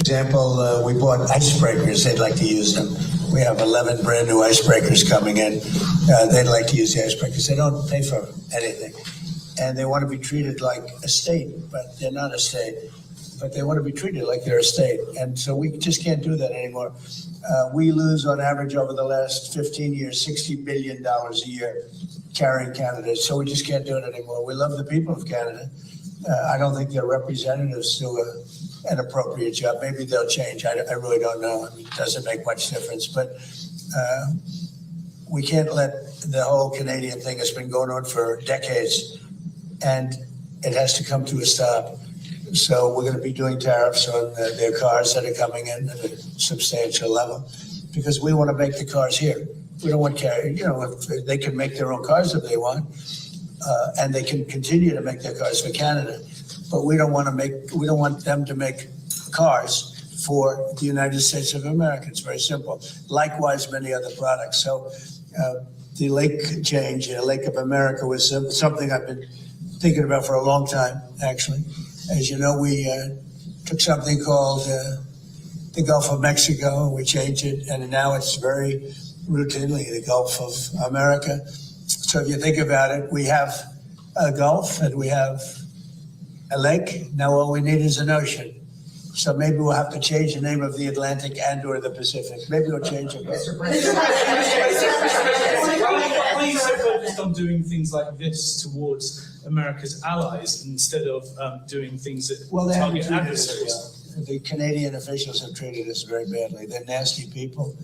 example, we bought icebreakers. They'd like to use them. We have 11 brand new icebreakers coming in. They'd like to use the icebreakers. They don't pay for anything. And they want to be treated like a state, but they're not a state. But they want to be treated like they're a state. And so we just can't do that anymore. We lose on average over the last 15 years, $60 billion a year carrying Canada. So we just can't do it anymore. We love the people of Canada. I don't think their representatives do an appropriate job. Maybe they'll change. I really don't know. I mean, it doesn't make much difference. But we can't let the whole Canadian thing has been going on for decades, and it has to come to a stop. So we're going to be doing tariffs on their cars that are coming in at a substantial level because we want to make the cars here. We don't want if they can make their own cars if they want, and they can continue to make their cars for Canada. But we don't want them to make cars for the United States of America. It's very simple. Likewise, many other products. So the lake change, Lake of America, was something I've been thinking about for a long time, actually. As you know, we took something called the Gulf of Mexico, and we changed it, and now it's very routinely the Gulf of America. So if you think about it, we have a Gulf and we have a lake. Now all we need is an ocean. So maybe we'll have to change the name of the Atlantic and or the Pacific. Maybe we'll change it. Please focus on doing things like this towards America's allies instead of doing things that target adversaries. The Canadian officials have treated us very badly. They're nasty people.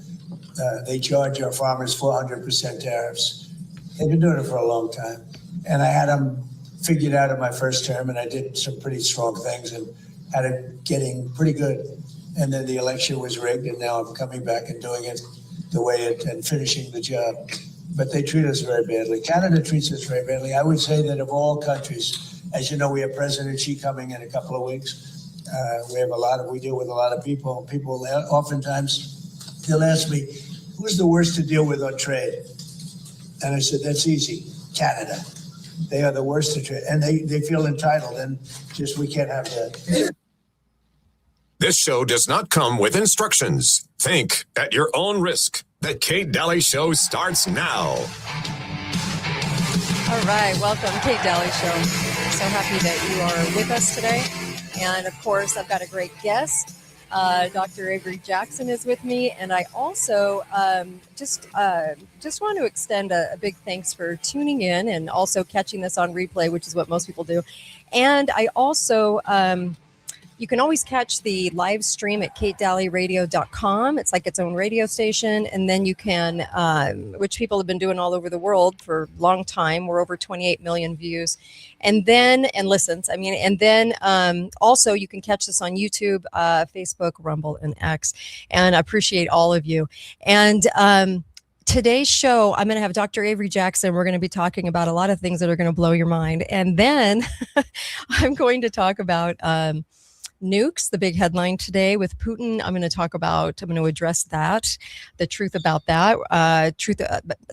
They charge our farmers 400% tariffs. They've been doing it for a long time. And I had them figured out in my first term, and I did some pretty strong things and had it getting pretty good. And then the election was rigged, and now I'm coming back and doing it the way and finishing the job. But they treat us very badly. Canada treats us very badly. I would say that of all countries, as you know, we have President Xi coming in a couple of weeks. We deal with a lot of people. People oftentimes, they'll ask me, who's the worst to deal with on trade? And I said, that's easy, Canada. They are the worst to trade. And they feel entitled, and just we can't have that. This show does not come with instructions. Think at your own risk. The Kate Daly Show starts now. All right, welcome, Kate Daly Show. So happy that you are with us today. And of course, I've got a great guest. Dr. Avery Jackson is with me, and I also just want to extend a big thanks for tuning in and also catching this on replay, which is what most people do. And I also, you can always catch the live stream at katedalyradio.com. It's like its own radio station. And then you can, which people have been doing all over the world for a long time. We're over 28 million views. And then, also you can catch this on YouTube, Facebook, Rumble, and X. And I appreciate all of you. And today's show, I'm going to have Dr. Avery Jackson. We're going to be talking about a lot of things that are going to blow your mind. And then I'm going to talk about nukes, the big headline today with Putin. I'm going to address that, the truth about that,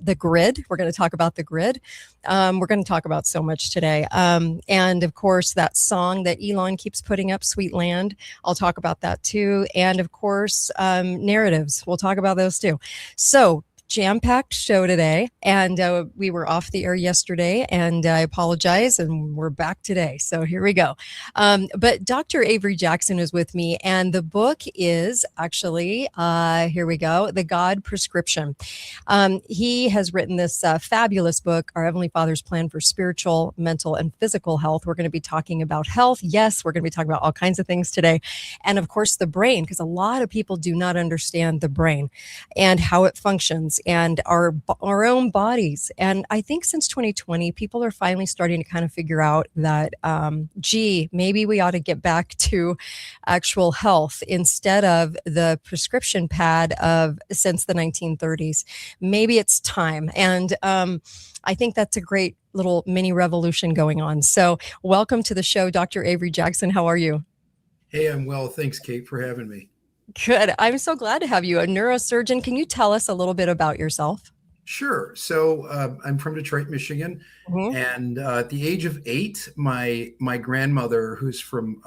the grid. We're going to talk about the grid. We're going to talk about so much today. And of course, that song that Elon keeps putting up, Sweet Land. I'll talk about that too. And of course, narratives. We'll talk about those too. So, jam-packed show today, and we were off the air yesterday, and I apologize, and we're back today. So here we go. But Dr. Avery Jackson is with me, and the book is actually, here we go, The God Prescription. He has written this fabulous book, Our Heavenly Father's Plan for Spiritual, Mental, and Physical Health. We're going to be talking about health. Yes, we're going to be talking about all kinds of things today. And of course, the brain, because a lot of people do not understand the brain and how it functions, and our own bodies. And I think since 2020, people are finally starting to kind of figure out that, maybe we ought to get back to actual health instead of the prescription pad of since the 1930s. Maybe it's time. And I think that's a great little mini revolution going on. So welcome to the show, Dr. Avery Jackson. How are you? Hey, I'm well. Thanks, Kate, for having me. Good. I'm so glad to have you. A neurosurgeon. Can you tell us a little bit about yourself? Sure. So I'm from Detroit, Michigan. Mm-hmm. And at the age of 8, my grandmother, who's from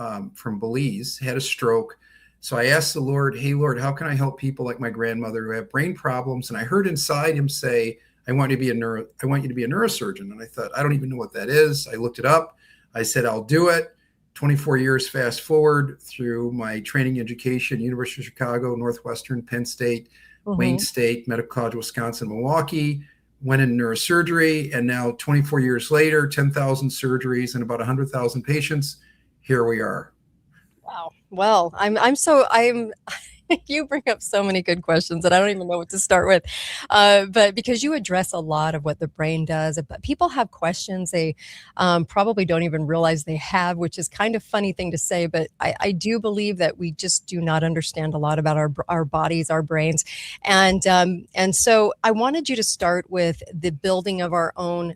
Belize, had a stroke. So I asked the Lord, hey, Lord, how can I help people like my grandmother who have brain problems? And I heard inside him say, I want you to be a neurosurgeon. And I thought, I don't even know what that is. I looked it up. I said, I'll do it. 24 years fast forward through my training education, University of Chicago, Northwestern, Penn State, Wayne State, Medical College, Wisconsin, Milwaukee, went in neurosurgery. And now 24 years later, 10,000 surgeries and about 100,000 patients. Here we are. Wow. Well, I'm you bring up so many good questions that I don't even know what to start with. But because you address a lot of what the brain does, but people have questions they probably don't even realize they have, which is kind of funny thing to say. But I do believe that we just do not understand a lot about our bodies, our brains. And so I wanted you to start with the building of our own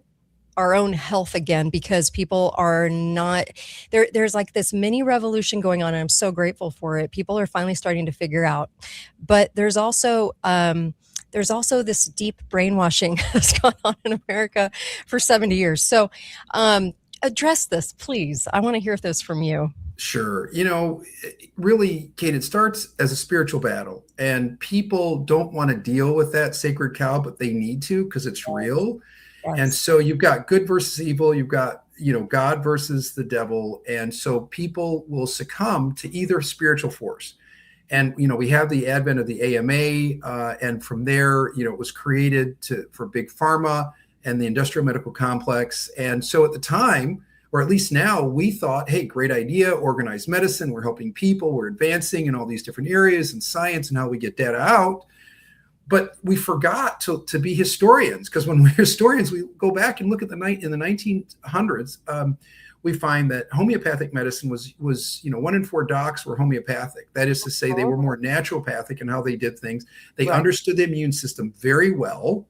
health again, because people are not there. There's like this mini revolution going on, and I'm so grateful for it. People are finally starting to figure out, but there's also this deep brainwashing that's gone on in America for 70 years. So address this, please. I want to hear this from you. Sure. Really, Kate, it starts as a spiritual battle, and people don't want to deal with that sacred cow, but they need to, because it's real. Yes. And so you've got good versus evil. You've got, God versus the devil. And so people will succumb to either spiritual force. And, we have the advent of the AMA. And from there, it was created for big pharma and the industrial medical complex. And so at the time, or at least now, we thought, hey, great idea, organized medicine. We're helping people. We're advancing in all these different areas and science and how we get data out. But we forgot to be historians, because when we're historians, we go back and look at in the 1900s, we find that homeopathic medicine was 1 in 4 docs were homeopathic. That is to say, they were more naturopathic in how they did things. They understood the immune system very well.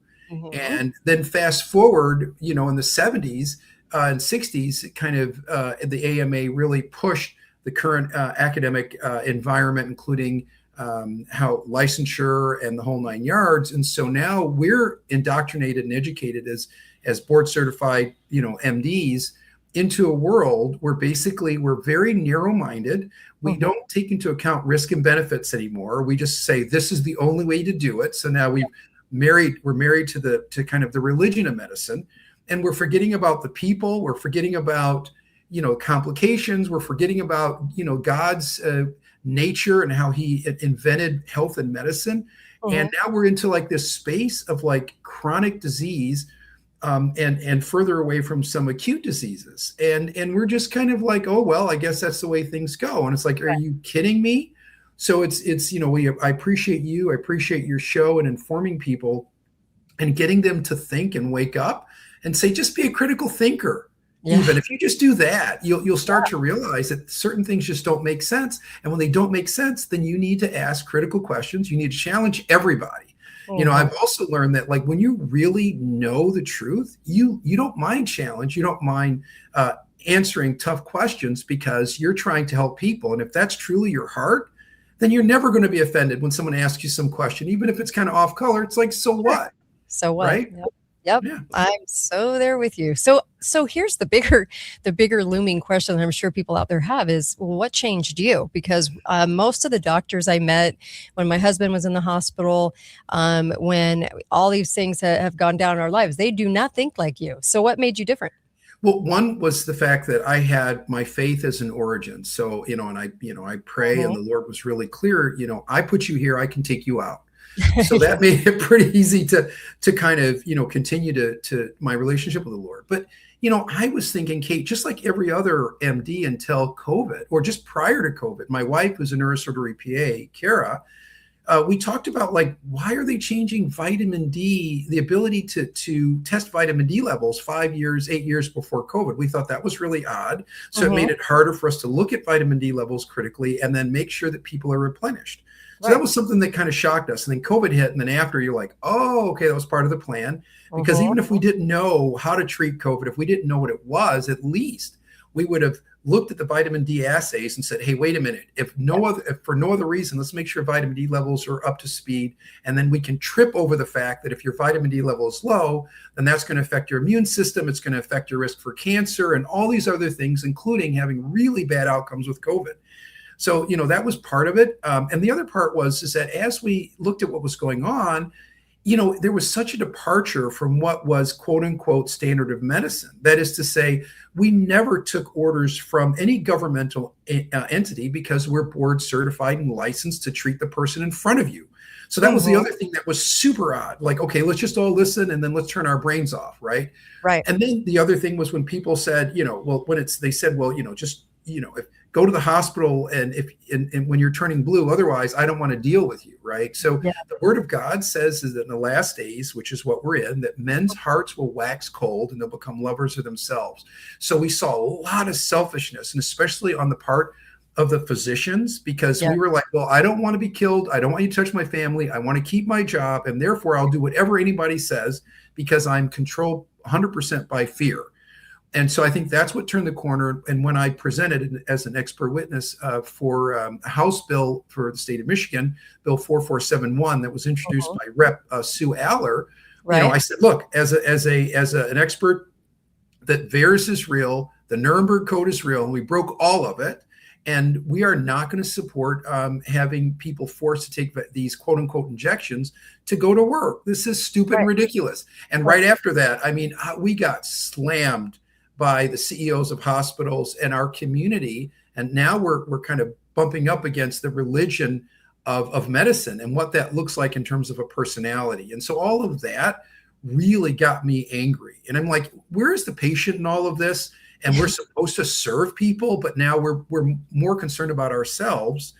And then fast forward, in the 70s and 60s, kind of the AMA really pushed the current academic environment, including how licensure and the whole 9 yards. And so now we're indoctrinated and educated as board certified, MDs into a world where basically we're very narrow-minded. We don't take into account risk and benefits anymore. We just say, this is the only way to do it. So now we're married to kind of the religion of medicine, and we're forgetting about the people. We're forgetting about, complications. We're forgetting about, God's nature and how he invented health and medicine. And now we're into like this space of like chronic disease and further away from some acute diseases. And we're just kind of like, oh, well, I guess that's the way things go. And it's like, are you kidding me? So it's I appreciate you. I appreciate your show and informing people and getting them to think and wake up and say, just be a critical thinker. Even if you just do that, you'll start to realize that certain things just don't make sense. And when they don't make sense, then you need to ask critical questions. You need to challenge everybody. I've also learned that like when you really know the truth, you don't mind challenge. You don't mind answering tough questions, because you're trying to help people. And if that's truly your heart, then you're never going to be offended when someone asks you some question, even if it's kind of off color. It's like, so what? So what? Right? Yep. Yeah. I'm so there with you. So here's the bigger looming question that I'm sure people out there have is, well, what changed you? Because most of the doctors I met when my husband was in the hospital, when all these things have gone down in our lives, they do not think like you. So what made you different? Well, one was the fact that I had my faith as an origin. So, and I pray, and the Lord was really clear, I put you here, I can take you out. So that made it pretty easy to kind of, continue to my relationship with the Lord. But, I was thinking, Kate, just like every other MD until COVID, or just prior to COVID, my wife was a neurosurgery PA, Kara. We talked about like, why are they changing vitamin D, the ability to test vitamin D levels 8 years before COVID? We thought that was really odd. So it made it harder for us to look at vitamin D levels critically and then make sure that people are replenished. So that was something that kind of shocked us. And then COVID hit. And then after, you're like, oh, okay, that was part of the plan. Because even if we didn't know how to treat COVID, if we didn't know what it was, at least we would have looked at the vitamin D assays and said, hey, wait a minute, if for no other reason, let's make sure vitamin D levels are up to speed. And then we can trip over the fact that if your vitamin D level is low, then that's going to affect your immune system. It's going to affect your risk for cancer and all these other things, including having really bad outcomes with COVID. So, that was part of it. And the other part is that as we looked at what was going on, there was such a departure from what was quote unquote standard of medicine. That is to say, we never took orders from any governmental entity because we're board certified and licensed to treat the person in front of you. So that was the other thing that was super odd. Like, okay, let's just all listen and then let's turn our brains off, right? Right. And then the other thing was when people said, they said, just, go to the hospital and when you're turning blue, otherwise I don't want to deal with you, right? So the word of God says is that in the last days, which is what we're in, that men's hearts will wax cold and they'll become lovers of themselves. So we saw a lot of selfishness, and especially on the part of the physicians, because we were like, well, I don't want to be killed. I don't want you to touch my family. I want to keep my job. And therefore I'll do whatever anybody says because I'm controlled 100% by fear. And so I think that's what turned the corner. And when I presented as an expert witness for a House bill for the state of Michigan, Bill 4471, that was introduced by Rep. Sue Aller, I said, look, as an expert, that VAERS is real, the Nuremberg Code is real, and we broke all of it. And we are not going to support having people forced to take these quote unquote injections to go to work. This is stupid and ridiculous. And right after that, we got slammed by the CEOs of hospitals and our community. And now we're kind of bumping up against the religion of medicine and what that looks like in terms of a personality. And so all of that really got me angry. And I'm like, where is the patient in all of this? And we're supposed to serve people, but now we're more concerned about ourselves.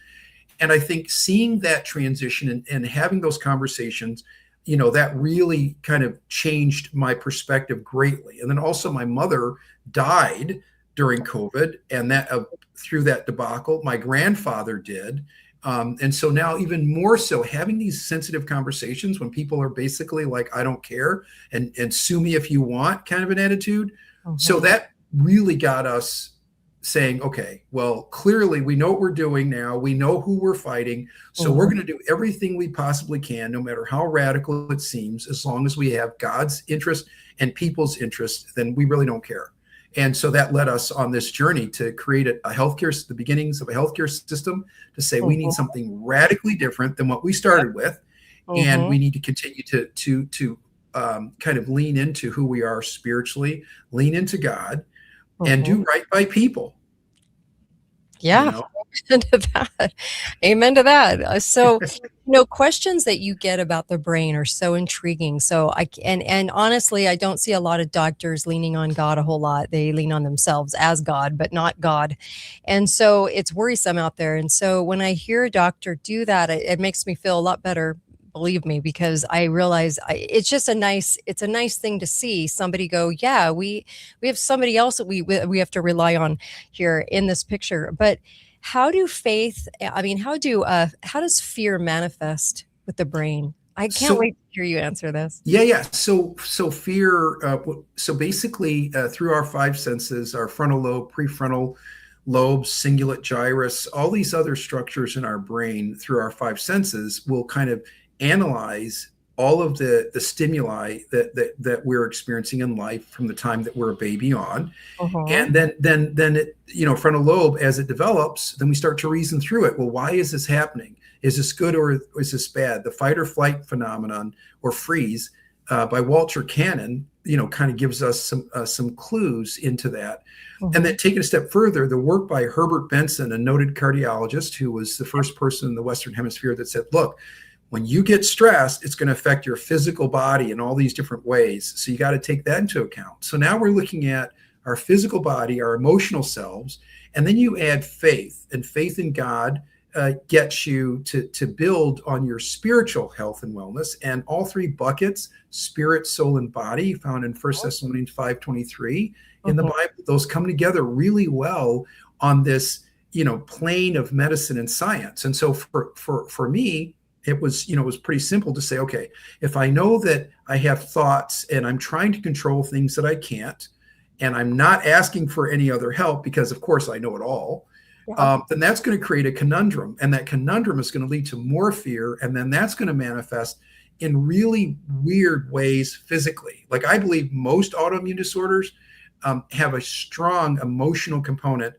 And I think seeing that transition and having those conversations, that really kind of changed my perspective greatly. And then also my mother died during COVID, and that through that debacle, my grandfather did. And so now even more so having these sensitive conversations when people are basically like, I don't care and sue me if you want kind of an attitude. So that really got us saying, okay, well, clearly we know what we're doing now. We know who we're fighting. So we're going to do everything we possibly can, no matter how radical it seems, as long as we have God's interest and people's interest, then we really don't care. And so that led us on this journey to create the beginnings of a healthcare system, to say we need something radically different than what we started with. And we need to continue to kind of lean into who we are spiritually, lean into God, and do right by people. Yeah. Amen to that. Amen to that. So, questions that you get about the brain are so intriguing. So and honestly, I don't see a lot of doctors leaning on God a whole lot. They lean on themselves as God, but not God. And so it's worrisome out there. And so when I hear a doctor do that, it makes me feel a lot better. Believe me, because I realize it's just a nice thing to see somebody go, yeah, we have somebody else that we have to rely on here in this picture. But how do how does fear manifest with the brain? I can't wait to hear you answer this. Yeah. So fear, so basically through our five senses, our frontal lobe, prefrontal lobes, cingulate gyrus, all these other structures in our brain through our five senses will kind of analyze all of the stimuli that we're experiencing in life from the time that we're a baby on. And then it, frontal lobe, as it develops, then we start to reason through it. Well, why is this happening? Is this good or is this bad? The fight or flight phenomenon, or freeze, by Walter Cannon, kind of gives us some clues into that. And then taking a step further, the work by Herbert Benson, a noted cardiologist who was the first person in the Western Hemisphere that said, look, when you get stressed, it's going to affect your physical body in all these different ways. So you got to take that into account. So now we're looking at our physical body, our emotional selves, and then you add faith, and faith in God gets you to build on your spiritual health and wellness. And all three buckets, spirit, soul, and body, found in 1 Thessalonians 5:23 in the Bible, those come together really well on this, plane of medicine and science. And so for me, it was pretty simple to say, okay, if I know that I have thoughts and I'm trying to control things that I can't, and I'm not asking for any other help because, of course, I know it all, then that's going to create a conundrum. And that conundrum is going to lead to more fear. And then that's going to manifest in really weird ways physically. Like, I believe most autoimmune disorders have a strong emotional component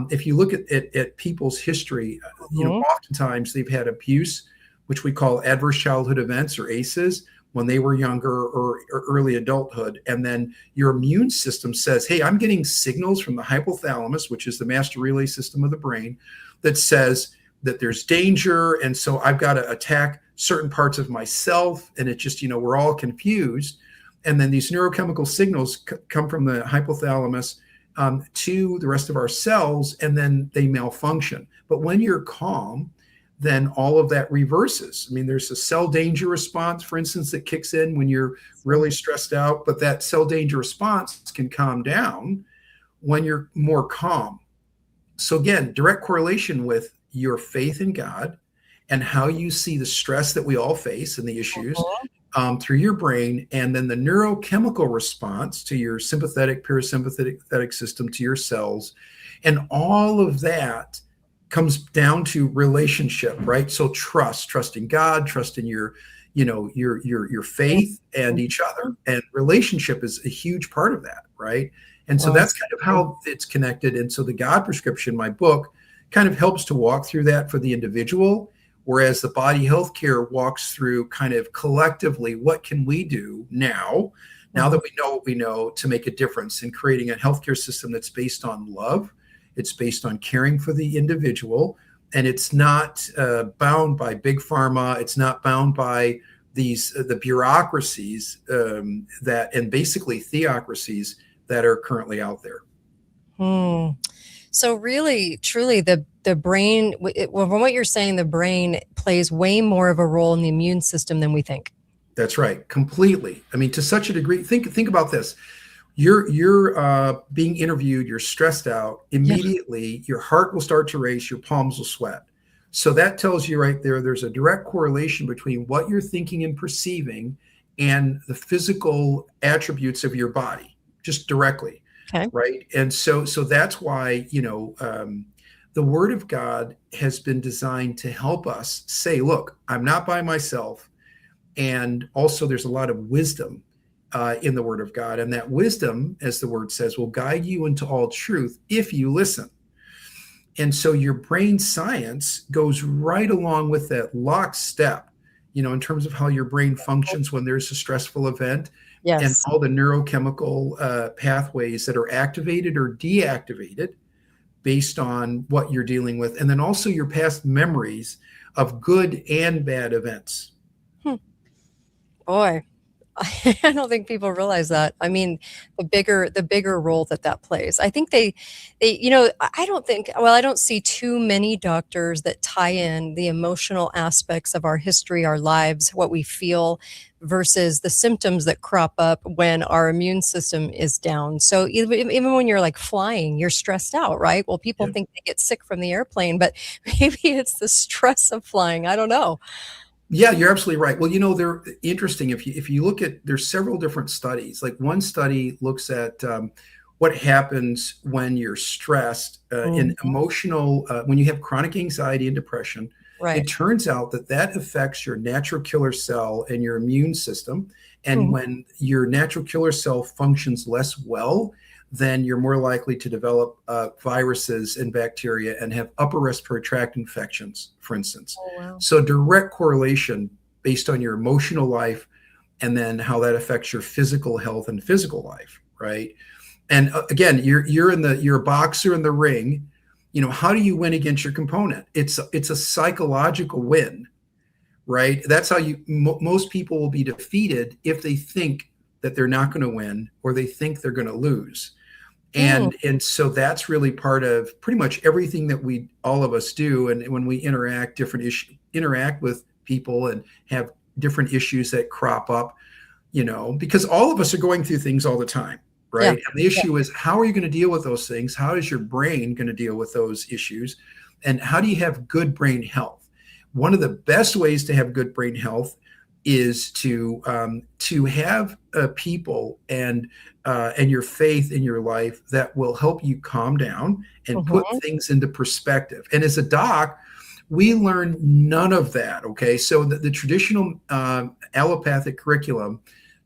If you look at people's history, oftentimes they've had abuse, which we call adverse childhood events, or ACEs, when they were younger or early adulthood. And then your immune system says, hey, I'm getting signals from the hypothalamus, which is the master relay system of the brain, that says that there's danger. And so I've got to attack certain parts of myself. And it just, we're all confused. And then these neurochemical signals come from the hypothalamus to the rest of our cells, and then they malfunction. But when you're calm, then all of that reverses. I mean, there's a cell danger response, for instance, that kicks in when you're really stressed out, but that cell danger response can calm down when you're more calm. So again, direct correlation with your faith in God and how you see the stress that we all face and the issues through your brain, and then the neurochemical response to your sympathetic, parasympathetic system, to your cells. And all of that comes down to relationship, right? So trust in God, trust in your faith and each other. And relationship is a huge part of that, right? And so that's kind of how it's connected. And so the God Prescription, my book, kind of helps to walk through that for the individual, whereas the body healthcare walks through kind of collectively, what can we do now that we know what we know, to make a difference in creating a healthcare system that's based on love. It's based on caring for the individual, and it's not bound by big pharma. It's not bound by the bureaucracies and basically theocracies that are currently out there. So really, truly, the brain, from what you're saying, the brain plays way more of a role in the immune system than we think. That's right, completely. I mean, to such a degree. Think about this. You're being interviewed, you're stressed out, immediately your heart will start to race, your palms will sweat. So that tells you right there, there's a direct correlation between what you're thinking and perceiving and the physical attributes of your body, just directly. Okay. Right. And so that's why, the Word of God has been designed to help us say, look, I'm not by myself. And also there's a lot of wisdom in the Word of God. And that wisdom, as the word says, will guide you into all truth if you listen. And so your brain science goes right along with that lockstep, in terms of how your brain functions when there's a stressful event. Yes. And all the neurochemical pathways that are activated or deactivated based on what you're dealing with. And then also your past memories of good and bad events. Boy, I don't think people realize that. I mean, the bigger role that plays. I think they, I don't see too many doctors that tie in the emotional aspects of our history, our lives, what we feel, versus the symptoms that crop up when our immune system is down. So even when you're like flying, you're stressed out, right? Well, people think they get sick from the airplane, but maybe it's the stress of flying. I don't know. Yeah, you're absolutely right. Well, they're interesting. If you look at, there's several different studies. Like one study looks at what happens when you're stressed in emotional, when you have chronic anxiety and depression. Right. It turns out that affects your natural killer cell and your immune system. And when your natural killer cell functions less well, then you're more likely to develop viruses and bacteria and have upper respiratory tract infections, for instance. Oh, wow. So direct correlation based on your emotional life and then how that affects your physical health and physical life, right? And again, you're a boxer in the ring. How do you win against your component? It's a psychological win, right? That's how most people will be defeated if they think that they're not going to win or they think they're going to lose. And so that's really part of pretty much everything that all of us do. And when we interact with people and have different issues that crop up, because all of us are going through things all the time, right? Yeah. And the issue is, how are you going to deal with those things? How is your brain going to deal with those issues? And how do you have good brain health? One of the best ways to have good brain health is to have people and your faith in your life that will help you calm down and put things into perspective. And as a doc, we learn none of that. Okay, so the traditional allopathic curriculum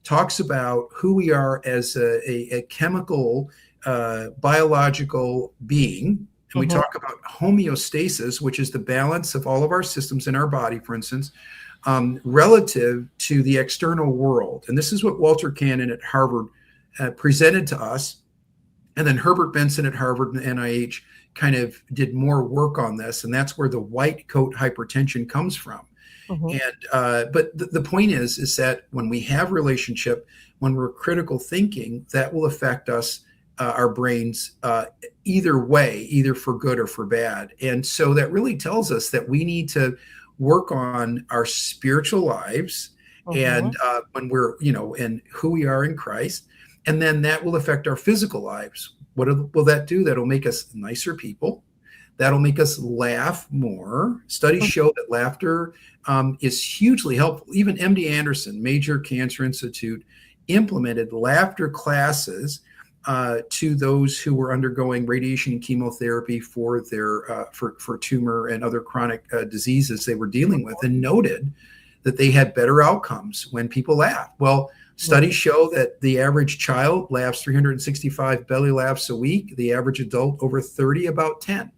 talks about who we are as a chemical, biological being, And we talk about homeostasis, which is the balance of all of our systems in our body, for instance, relative to the external world. And this is what Walter Cannon at Harvard presented to us. And then Herbert Benson at Harvard and the NIH kind of did more work on this. And that's where the white coat hypertension comes from. And but the point is that when we have relationship, when we're critical thinking, that will affect us, our brains, either way, either for good or for bad. And so that really tells us that we need to work on our spiritual lives and when we're, and who we are in Christ. And then that will affect our physical lives. What will that do? That'll make us nicer people. That'll make us laugh more. Studies show that laughter is hugely helpful. Even MD Anderson, Major Cancer Institute, implemented laughter classes to those who were undergoing radiation and chemotherapy for their for tumor and other chronic diseases they were dealing with, and noted that they had better outcomes when people laugh. Well, studies show that the average child laughs 365 belly laughs a week. The average adult over 30, about 10.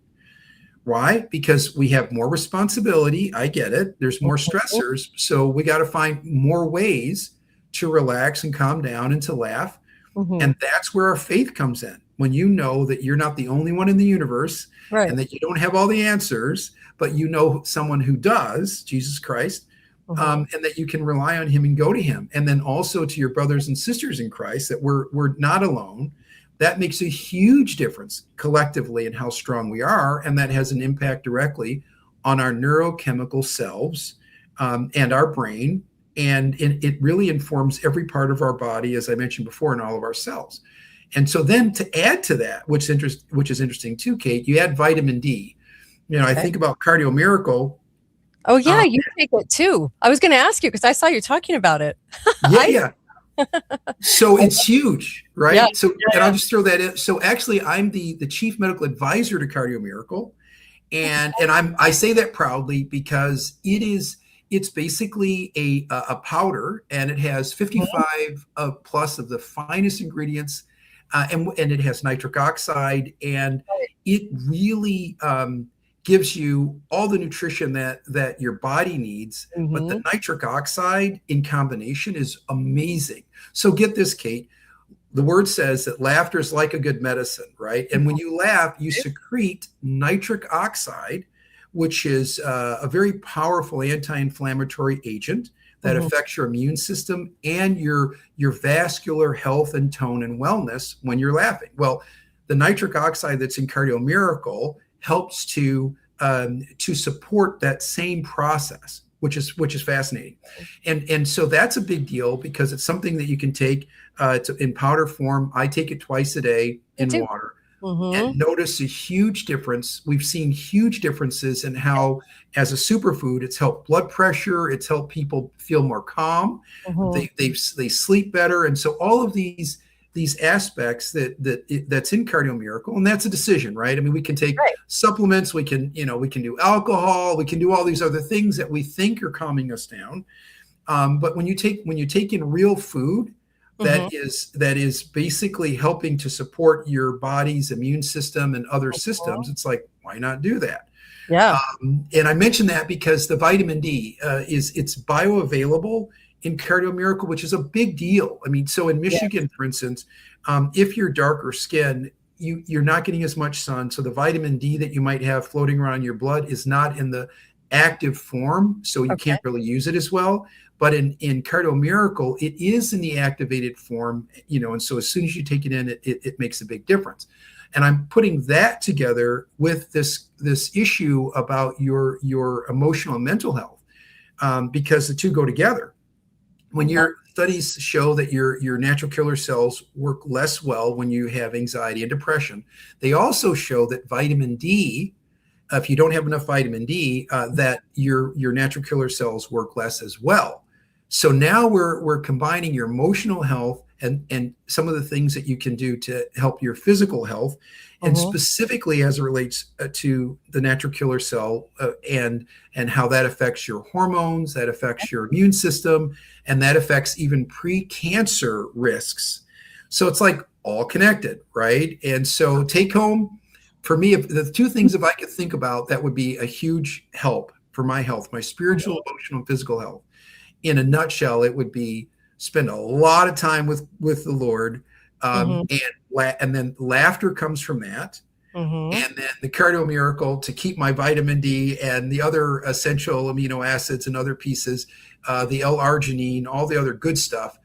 Why? Because we have more responsibility. I get it. There's more stressors. So we got to find more ways to relax and calm down and to laugh. And that's where our faith comes in. When you know that you're not the only one in the universe, and that you don't have all the answers, but you know someone who does, Jesus Christ, and that you can rely on him and go to him. And then also to your brothers and sisters in Christ, that we're not alone. That makes a huge difference collectively in how strong we are. And that has an impact directly on our neurochemical selves and our brain. And it really informs every part of our body, as I mentioned before, in all of our cells. And so then to add to that, which is interesting too, Kate, you add vitamin D. I think about Cardio Miracle. Oh, yeah, you take it too. I was going to ask you because I saw you talking about it. Yeah. So it's huge, right? Yeah. So and I'll just throw that in. So actually, I'm the chief medical advisor to Cardio Miracle. And I say that proudly because it's basically a powder, and it has 55 plus of the finest ingredients, and it has nitric oxide, and it really gives you all the nutrition that your body needs. But the nitric oxide in combination is amazing. So get this, Kate. The word says that laughter is like a good medicine, right? And when you laugh, you secrete nitric oxide, which is a very powerful anti-inflammatory agent that affects your immune system and your vascular health and tone and wellness when you're laughing. Well, the nitric oxide that's in Cardio Miracle helps to support that same process, which is fascinating. And so that's a big deal because it's something that you can take in powder form. I take it twice a day in water. And notice a huge difference. We've seen huge differences in how, as a superfood, it's helped blood pressure. It's helped people feel more calm. They sleep better. And so all of these aspects that's in Cardio Miracle, and that's a decision, right? I mean, we can take supplements. We can do alcohol. We can do all these other things that we think are calming us down. But when you take in real food, that is basically helping to support your body's immune system and other systems. It's like, why not do that? Yeah. And I mention that because the vitamin D it's bioavailable in Cardio Miracle, which is a big deal. I mean, so in Michigan, for instance, if you're darker skin, you're not getting as much sun. So the vitamin D that you might have floating around in your blood is not in the active form. So you can't really use it as well. But in Cardio Miracle, it is in the activated form, and so as soon as you take it in, it makes a big difference. And I'm putting that together with this issue about your emotional and mental health, because the two go together. When your studies show that your natural killer cells work less well when you have anxiety and depression, they also show that vitamin D, if you don't have enough vitamin D, that your natural killer cells work less as well. So now we're combining your emotional health and some of the things that you can do to help your physical health, and specifically as it relates to the natural killer cell and how that affects your hormones, that affects your immune system, and that affects even pre-cancer risks. So it's like all connected, right? And so take home, for me, if the two things, if I could think about, that would be a huge help for my health, my spiritual, emotional, and physical health. In a nutshell, it would be spend a lot of time with the Lord, and then laughter comes from that. And then the cardio miracle to keep my vitamin D and the other essential amino acids and other pieces, the L-arginine, all the other good stuff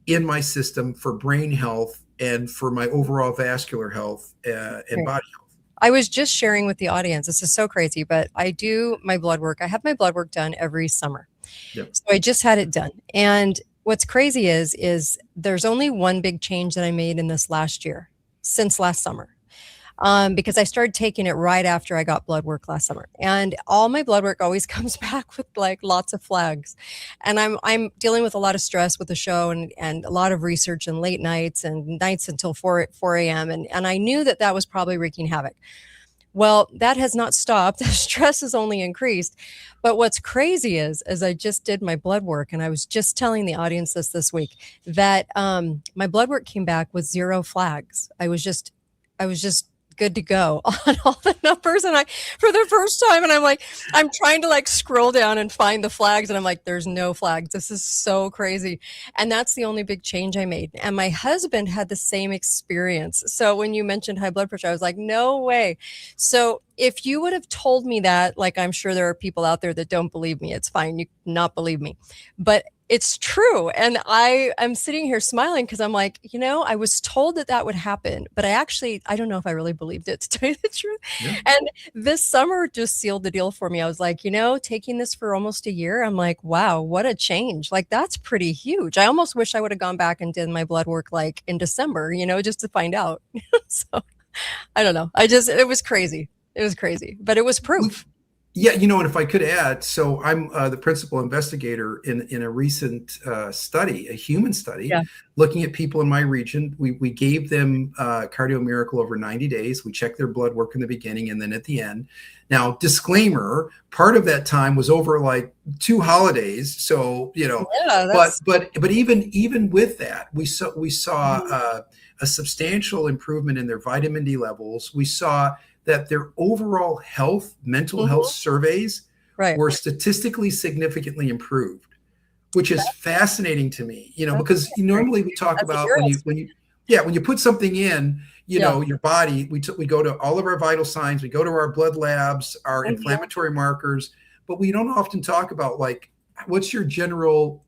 in my system for brain health and for my overall vascular health and body health. I was just sharing with the audience, this is so crazy, but I do my blood work. I have my blood work done every summer. Yep. So I just had it done. And what's crazy is there's only one big change that I made in this last year, since last summer. Because I started taking it right after I got blood work last summer, and all my blood work always comes back with like lots of flags. And I'm dealing with a lot of stress with the show and a lot of research and late nights and nights until 4 a.m. And I knew that was probably wreaking havoc. Well, that has not stopped. The stress has only increased. But what's crazy is I just did my blood work, and I was just telling the audience this week that my blood work came back with 0 flags. I was just good to go on all the numbers, and I for the first time, and I'm trying to like scroll down and find the flags, and I'm like, there's no flags. This is so crazy. And that's the only big change I made. And my husband had the same experience. So when you mentioned high blood pressure, I was like, no way. So if you would have told me that, like, I'm sure there are people out there that don't believe me. It's fine. You not believe me, but it's true. And I'm sitting here smiling because I'm like, I was told that would happen, but I don't know if I really believed it, to tell you the truth. Yeah. And this summer just sealed the deal for me. I was like, taking this for almost a year, I'm like, wow, what a change. Like, that's pretty huge. I almost wish I would have gone back and did my blood work like in December, just to find out. So I don't know. It was crazy. It was crazy, but it was proof. Yeah, and if I could add, so I'm the principal investigator in a recent study, a human study, looking at people in my region. We gave them Cardio Miracle over 90 days. We checked their blood work in the beginning and then at the end. Now, disclaimer, part of that time was over like 2 holidays. So, but even with that, we saw a substantial improvement in their vitamin D levels. We saw that their overall health, mental health surveys were statistically significantly improved, which is fascinating to me, because normally we talk about when you put something in, your body, we go to all of our vital signs, we go to our blood labs, our inflammatory markers, but we don't often talk about like, what's your general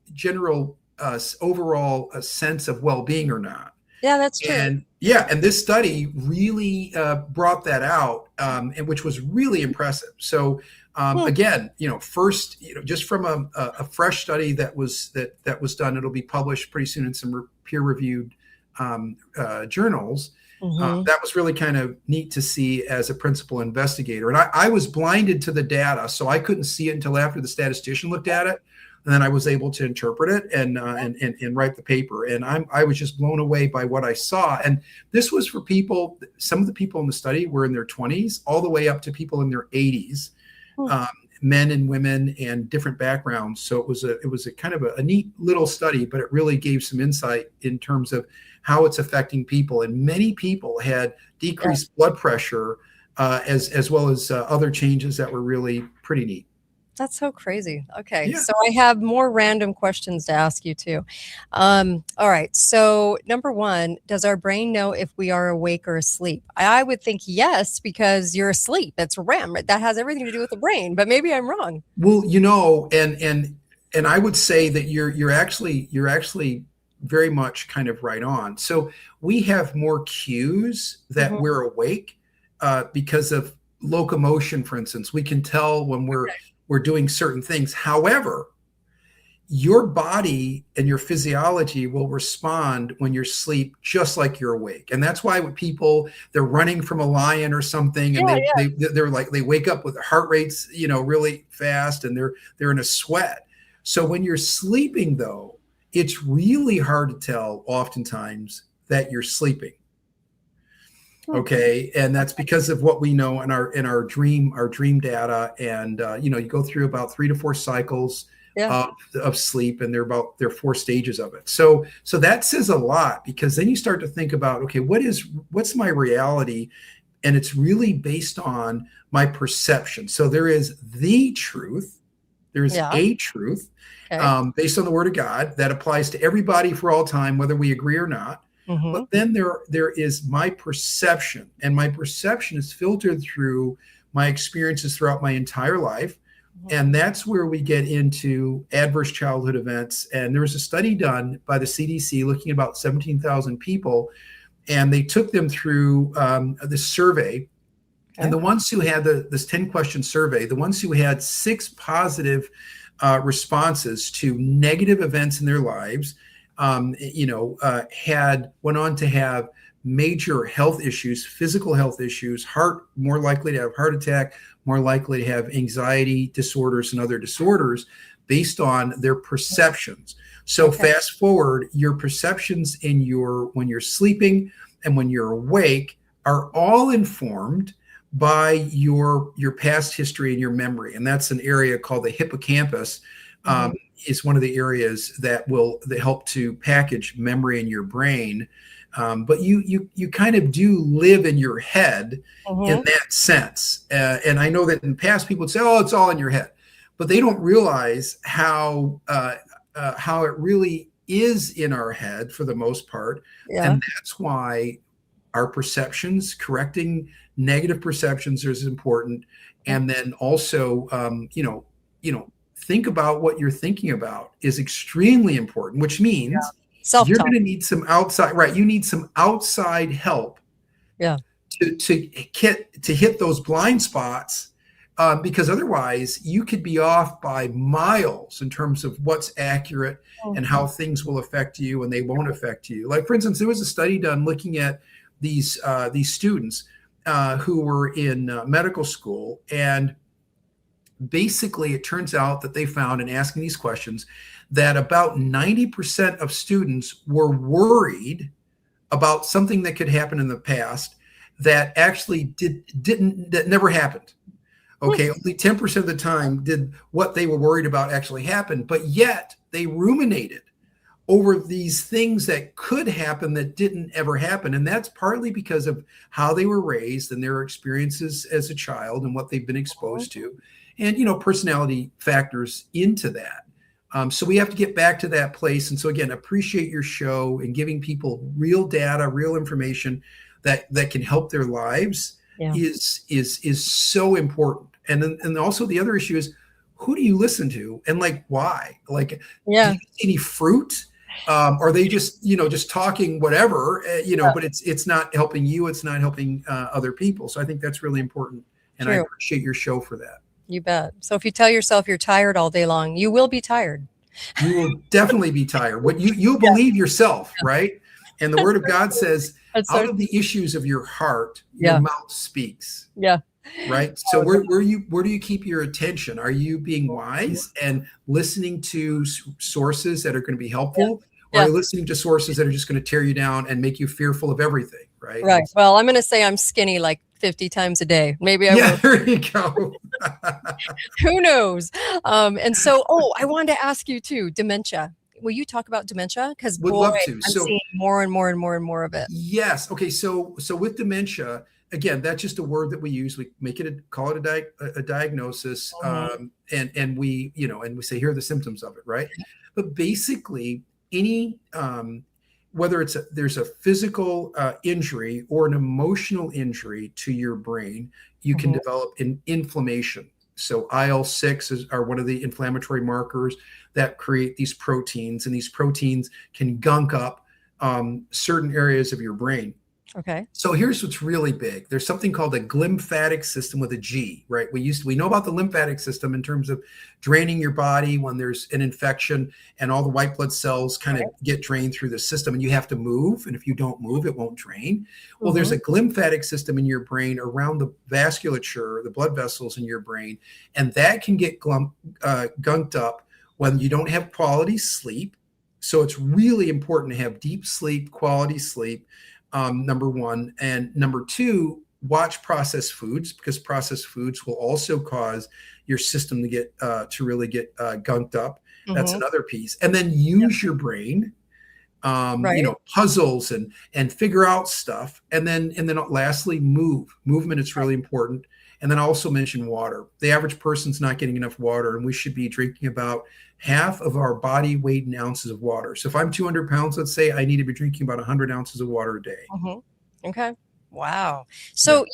overall sense of well-being or not. Yeah, that's true. And this study really brought that out, and which was really impressive. So again, first, just from a fresh study that was done, it'll be published pretty soon in some peer-reviewed journals. That was really kind of neat to see as a principal investigator. And I was blinded to the data, so I couldn't see it until after the statistician looked at it. And then I was able to interpret it and write the paper. And I was just blown away by what I saw. And this was for people, some of the people in the study were in their 20s, all the way up to people in their 80s, men and women and different backgrounds. So it was a kind of a neat little study, but it really gave some insight in terms of how it's affecting people. And many people had decreased blood pressure, as well as other changes that were really pretty neat. That's so crazy. Okay. Yeah. So I have more random questions to ask you too. All right. So number 1, does our brain know if we are awake or asleep? I would think yes, because you're asleep. It's REM. That has everything to do with the brain, but maybe I'm wrong. Well, and I would say that you're actually very much kind of right on. So we have more cues that we're awake because of locomotion, for instance. We can tell when we're doing certain things. However, your body and your physiology will respond when you're asleep just like you're awake. And that's why with people, they're running from a lion or something, and they're like, they wake up with their heart rates, really fast, and they're in a sweat. So when you're sleeping though, it's really hard to tell oftentimes that you're sleeping. Okay. And that's because of what we know in our dream data. And, you go through about 3 to 4 cycles of sleep, and there are 4 stages of it. So that says a lot, because then you start to think about, okay, what's my reality? and it's really based on my perception. So there is the truth. There's a truth based on the Word of God that applies to everybody for all time, whether we agree or not. But then there is my perception, and my perception is filtered through my experiences throughout my entire life. And that's where we get into adverse childhood events. And there was a study done by the CDC looking at about 17,000 people, and they took them through this survey. And the ones who had this 10-question survey, the ones who had 6 positive responses to negative events in their lives, went on to have major health issues, physical health issues, more likely to have heart attack, more likely to have anxiety disorders and other disorders based on their perceptions. So fast forward, your perceptions when you're sleeping and when you're awake are all informed by your past history and your memory. And that's an area called the hippocampus. Is one of the areas that help to package memory in your brain. But you kind of do live in your head in that sense. And I know that in the past people would say, oh, it's all in your head, but they don't realize how it really is in our head for the most part. And that's why our perceptions, correcting negative perceptions is important. And then also, think about what you're thinking about is extremely important, which means you're going to need some outside, right? You need some outside help to hit those blind spots, because otherwise you could be off by miles in terms of what's accurate and how things will affect you and they won't affect you. Like, for instance, there was a study done looking at these students who were in medical school, and basically it turns out that they found in asking these questions that about 90% of students were worried about something that could happen in the past that actually that never happened. Okay, only 10% of the time did what they were worried about actually happen, but yet they ruminated over these things that could happen that didn't ever happen. And that's partly because of how they were raised and their experiences as a child and what they've been exposed to. And, personality factors into that. So we have to get back to that place. And so again, appreciate your show and giving people real data, real information that can help their lives is so important. And also the other issue is, who do you listen to and why? Do you see any fruit? Are they just talking whatever, but it's not helping you. It's not helping other people. So I think that's really important. And I appreciate your show for that. You bet. So if you tell yourself you're tired all day long, you will be tired. You will definitely be tired. What you believe yourself, right? And the Word of God says, out of the issues of your heart, your mouth speaks. Yeah. Right. So where do you keep your attention? Are you being wise and listening to sources that are going to be helpful? Or are you listening to sources that are just going to tear you down and make you fearful of everything? Right. Right. Well, I'm going to say I'm skinny 50 times a day. Maybe I will. There you go. Who knows? And so, I wanted to ask you too, dementia. Will you talk about dementia? Because love to. I'm seeing more and more and more and more of it. Yes. Okay. So with dementia, again, that's just a word that we use. We make it call it a diagnosis, and we say here are the symptoms of it, right? But basically, any whether there's a physical injury or an emotional injury to your brain, you can develop an inflammation. So IL-6 are one of the inflammatory markers that create these proteins, and these proteins can gunk up certain areas of your brain. Okay. So here's what's really big. There's something called the glymphatic system with a G, right? We know about the lymphatic system in terms of draining your body when there's an infection and all the white blood cells kind of get drained through the system and you have to move. And if you don't move, it won't drain. Well, there's a glymphatic system in your brain around the vasculature, the blood vessels in your brain. And that can get gunked up when you don't have quality sleep. So it's really important to have deep sleep, quality sleep. Number one. And number two, watch processed foods, because processed foods will also cause your system to get really get gunked up. That's another piece. And then use your brain. puzzles and figure out stuff. And then lastly, movement is really important. And then I also mentioned water. The average person's not getting enough water, and we should be drinking about half of our body weight in ounces of water. So if I'm 200 pounds, let's say, I need to be drinking about 100 ounces of water a day. Okay. Wow. So,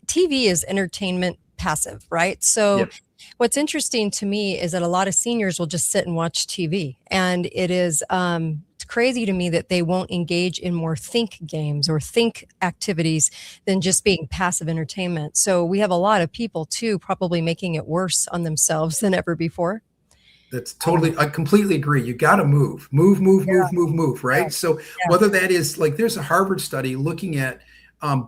TV is entertainment passive, right? So what's interesting to me is that a lot of seniors will just sit and watch TV, and it is, it's crazy to me that they won't engage in more think games or think activities than just being passive entertainment. So we have a lot of people too, probably making it worse on themselves than ever before. That's totally, I completely agree. You got to move, right? So whether that is like, there's a Harvard study looking at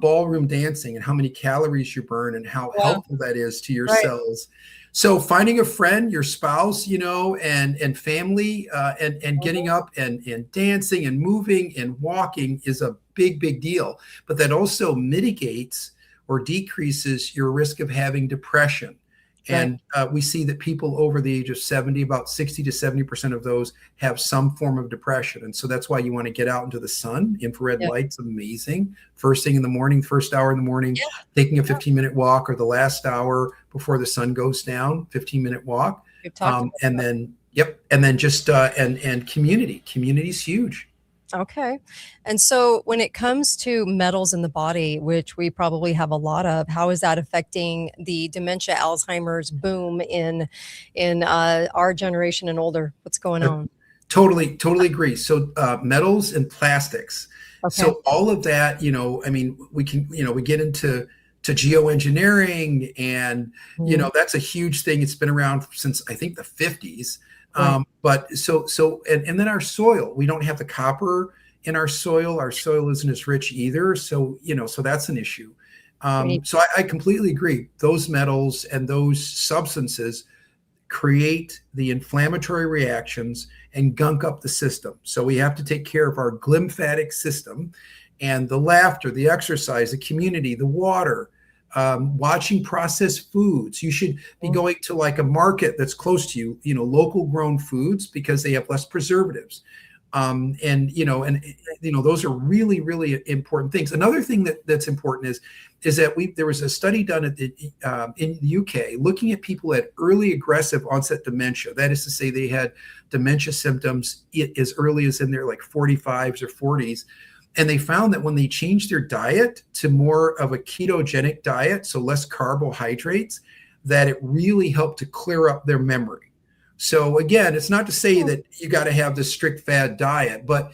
ballroom dancing and how many calories you burn and how helpful that is to your cells. So finding a friend, your spouse, and family, and getting up and dancing and moving and walking is a big deal. But that also mitigates or decreases your risk of having depression. And we see that people over the age of 70, about 60 to 70% of those have some form of depression. And so that's why you want to get out into the sun. Infrared light's amazing. First thing in the morning, first hour in the morning, taking a 15-minute walk, or the last hour before the sun goes down, 15-minute walk. And then just community's huge. Okay. And so when it comes to metals in the body, which we probably have a lot of, how is that affecting the dementia, Alzheimer's boom in our generation and older? What's going on? Totally agree. So metals and plastics. Okay. So all of that, we can, we get into geoengineering, and, that's a huge thing. It's been around since I think the 50s. But and then our soil, we don't have the copper in our soil. Our soil isn't as rich either. So, so that's an issue. So I completely agree. Those metals and those substances create the inflammatory reactions and gunk up the system. So we have to take care of our glymphatic system, and the laughter, the exercise, the community, the water, watching processed foods. You should be going to like a market that's close to you, local grown foods, because they have less preservatives. Those are really, really important things. Another thing that's important is that there was a study done in the UK looking at people at early aggressive onset dementia. That is to say, they had dementia symptoms as early as in their like 45s or 40s. And they found that when they changed their diet to more of a ketogenic diet, so less carbohydrates, that it really helped to clear up their memory. So again, it's not to say that you got to have this strict fad diet, but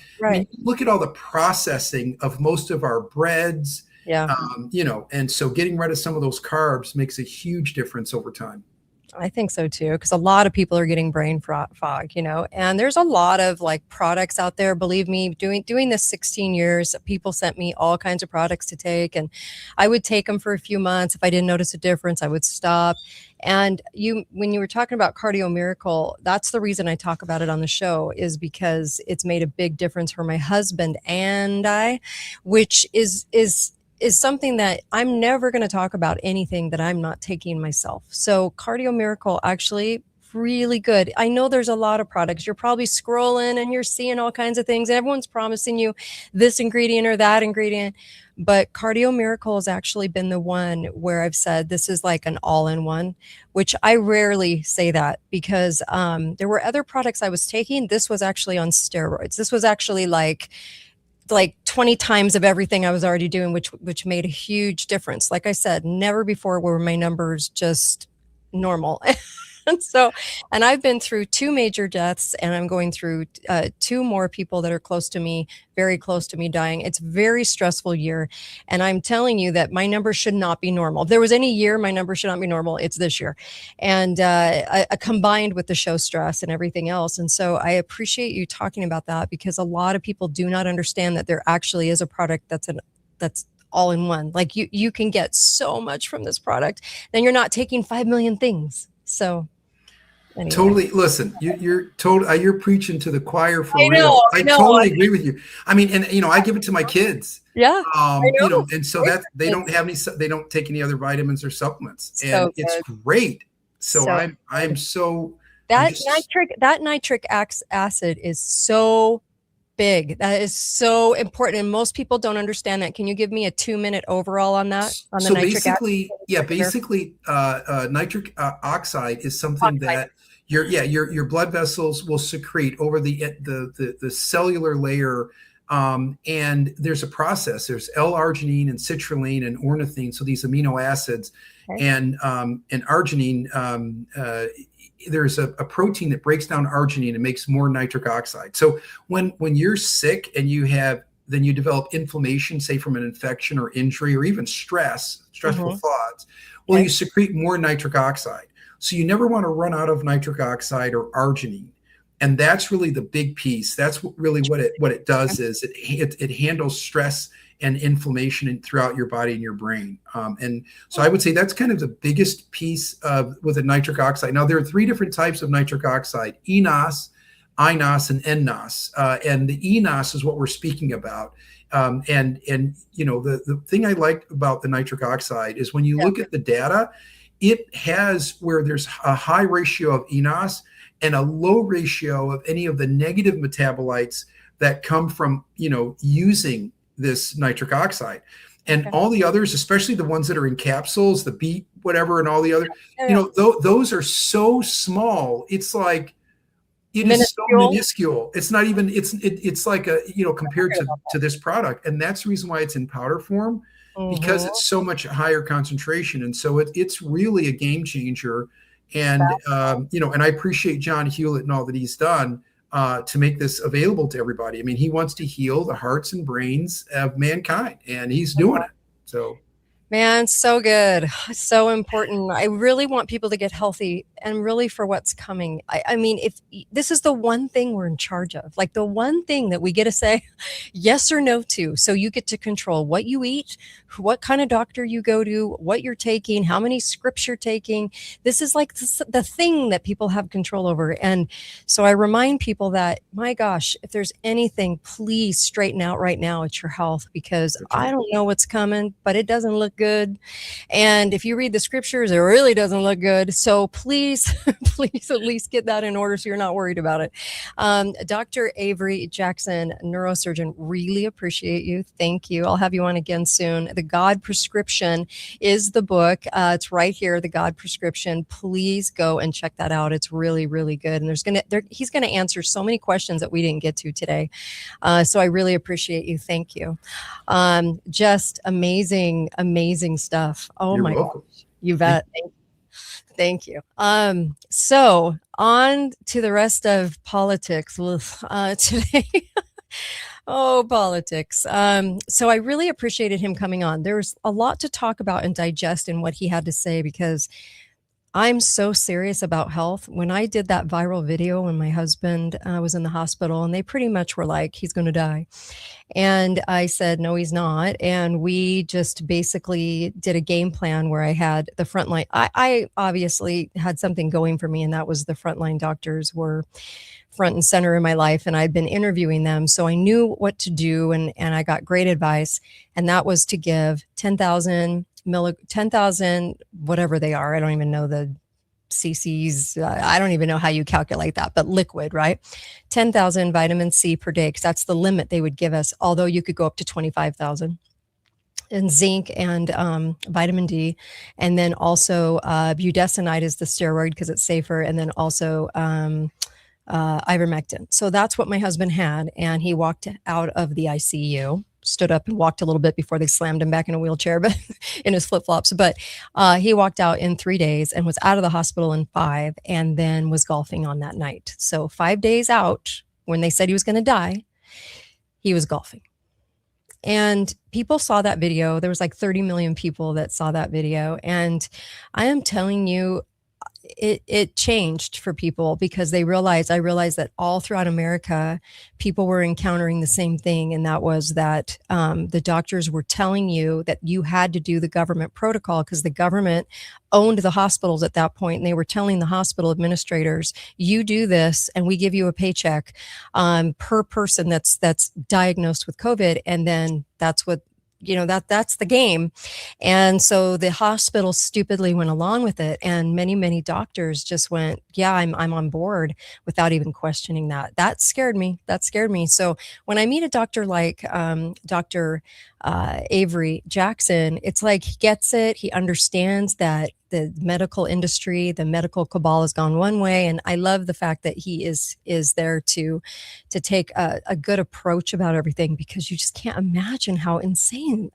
look at all the processing of most of our breads, and so getting rid of some of those carbs makes a huge difference over time. I think so too, because a lot of people are getting brain fog, and there's a lot of like products out there. Believe me, doing this 16 years, people sent me all kinds of products to take, and I would take them for a few months. If I didn't notice a difference, I would stop. And when you were talking about Cardio Miracle, that's the reason I talk about it on the show, is because it's made a big difference for my husband and I, which is something that I'm never going to talk about anything that I'm not taking myself. So Cardio Miracle, actually really good. I know there's a lot of products. You're probably scrolling and you're seeing all kinds of things. Everyone's promising you this ingredient or that ingredient, but Cardio Miracle has actually been the one where I've said this is like an all-in-one, which I rarely say that, because there were other products I was taking. This was actually on steroids. This was actually like 20 times of everything I was already doing, which made a huge difference. Like I said, never before were my numbers just normal. And I've been through 2 major deaths, and I'm going through 2 more people that are close to me, very close to me, dying. It's a very stressful year. And I'm telling you that my numbers should not be normal. If there was any year my numbers should not be normal, it's this year. And combined with the show stress and everything else. And so I appreciate you talking about that, because a lot of people do not understand that there actually is a product that's all in one. Like you can get so much from this product, then you're not taking 5 million things. So anyway. Totally. Listen, you're preaching to the choir for real. I totally agree with you. I mean, and I give it to my kids. Yeah. And so that they don't take any other vitamins or supplements, and it's great. So I'm so that nitric acid is so big. That is so important. And most people don't understand that. Can you give me a 2-minute overall on that? On the So nitric basically, nitric oxide is something that your blood vessels will secrete over the cellular layer. And there's a process. There's L-arginine and citrulline and ornithine. So these amino acids, and arginine. There's a protein that breaks down arginine and makes more nitric oxide. So when you're sick and then you develop inflammation, say from an infection or injury or even stressful thoughts, well, you secrete more nitric oxide. So you never want to run out of nitric oxide or arginine. And that's really the big piece. That's really what it does is it handles stress and inflammation throughout your body and your brain. And so I would say that's kind of the biggest piece with the nitric oxide. Now, there are 3 different types of nitric oxide: eNOS, iNOS, and nNOS. And the eNOS is what we're speaking about. And the thing I like about the nitric oxide is when you look at the data, it has where there's a high ratio of eNOS and a low ratio of any of the negative metabolites that come from, using this nitric oxide. And all the others, especially the ones that are in capsules, the beet, whatever, and all the other, those are so small. It's like, it is so minuscule. It's not even, it's like compared to this product. And that's the reason why it's in powder form, because it's so much higher concentration. And so it's really a game changer. And, and I appreciate John Hewlett and all that he's done to make this available to everybody. I mean, he wants to heal the hearts and brains of mankind, and he's doing it. So, man, so good. So important. I really want people to get healthy and really for what's coming. I mean, if this is the one thing we're in charge of, like the one thing that we get to say yes or no to. So you get to control what you eat, what kind of doctor you go to, what you're taking, how many scripts you're taking. This is like the thing that people have control over. And so I remind people that, my gosh, if there's anything, please straighten out right now. It's your health, because I don't know what's coming, but it doesn't look good. And if you read the scriptures, it really doesn't look good. So please at least get that in order so you're not worried about it. Dr. Avery Jackson, neurosurgeon, really appreciate you. Thank you. I'll have you on again soon. The God Prescription is the book. It's right here, The God Prescription. Please go and check that out. It's really, really good. And he's going to answer so many questions that we didn't get to today. So I really appreciate you. Thank you. Just amazing, amazing stuff. Oh, you're my welcome. Gosh. You bet. Thank you. So on to the rest of politics today. Oh, politics. So I really appreciated him coming on. There's a lot to talk about and digest in what he had to say, because I'm so serious about health. When I did that viral video when my husband was in the hospital, and they pretty much were like, he's going to die. And I said, no, he's not. And we just basically did a game plan where I had the frontline. I obviously had something going for me, and that was the frontline doctors were front and center in my life, and I'd been interviewing them. So I knew what to do, and I got great advice. And that was to give 10,000, whatever they are. I don't even know the cc's. I don't even know how you calculate that, but liquid, right? 10,000 vitamin C per day, because that's the limit they would give us, although you could go up to 25,000. And zinc and vitamin D. And then also budesonide is the steroid because it's safer. And then also ivermectin. So that's what my husband had. And he walked out of the ICU, stood up and walked a little bit before they slammed him back in a wheelchair, but in his flip-flops. But he walked out in 3 days and was out of the hospital in 5, and then was golfing on that night. So 5 days out, when they said he was going to die, he was golfing. And people saw that video. There was like 30 million people that saw that video. And I am telling you, it changed for people, because I realized that all throughout America, people were encountering the same thing. And that was that the doctors were telling you that you had to do the government protocol, because the government owned the hospitals at that point. And they were telling the hospital administrators, you do this and we give you a paycheck per person that's diagnosed with COVID. And then that's what that's the game. And so the hospital stupidly went along with it. And many, many doctors just went, yeah, I'm on board, without even questioning that. That scared me. So when I meet a doctor like Dr. Avery Jackson, it's like he gets it. He understands that the medical industry, the medical cabal has gone one way. And I love the fact that he is there to take a good approach about everything, because you just can't imagine how insane.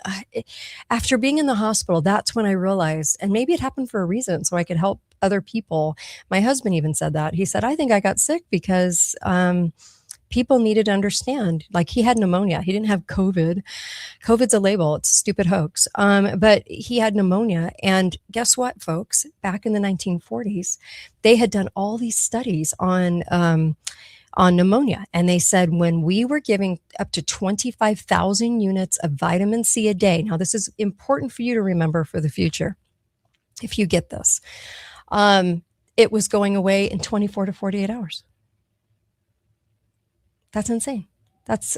After being in the hospital, that's when I realized, and maybe it happened for a reason, so I could help other people. My husband even said that. He said, I think I got sick because people needed to understand, like, he had pneumonia. He didn't have COVID. COVID's a label. It's a stupid hoax. But he had pneumonia. And guess what, folks? Back in the 1940s, they had done all these studies on pneumonia. And they said when we were giving up to 25,000 units of vitamin C a day, now this is important for you to remember for the future, if you get this, it was going away in 24 to 48 hours. That's insane. That's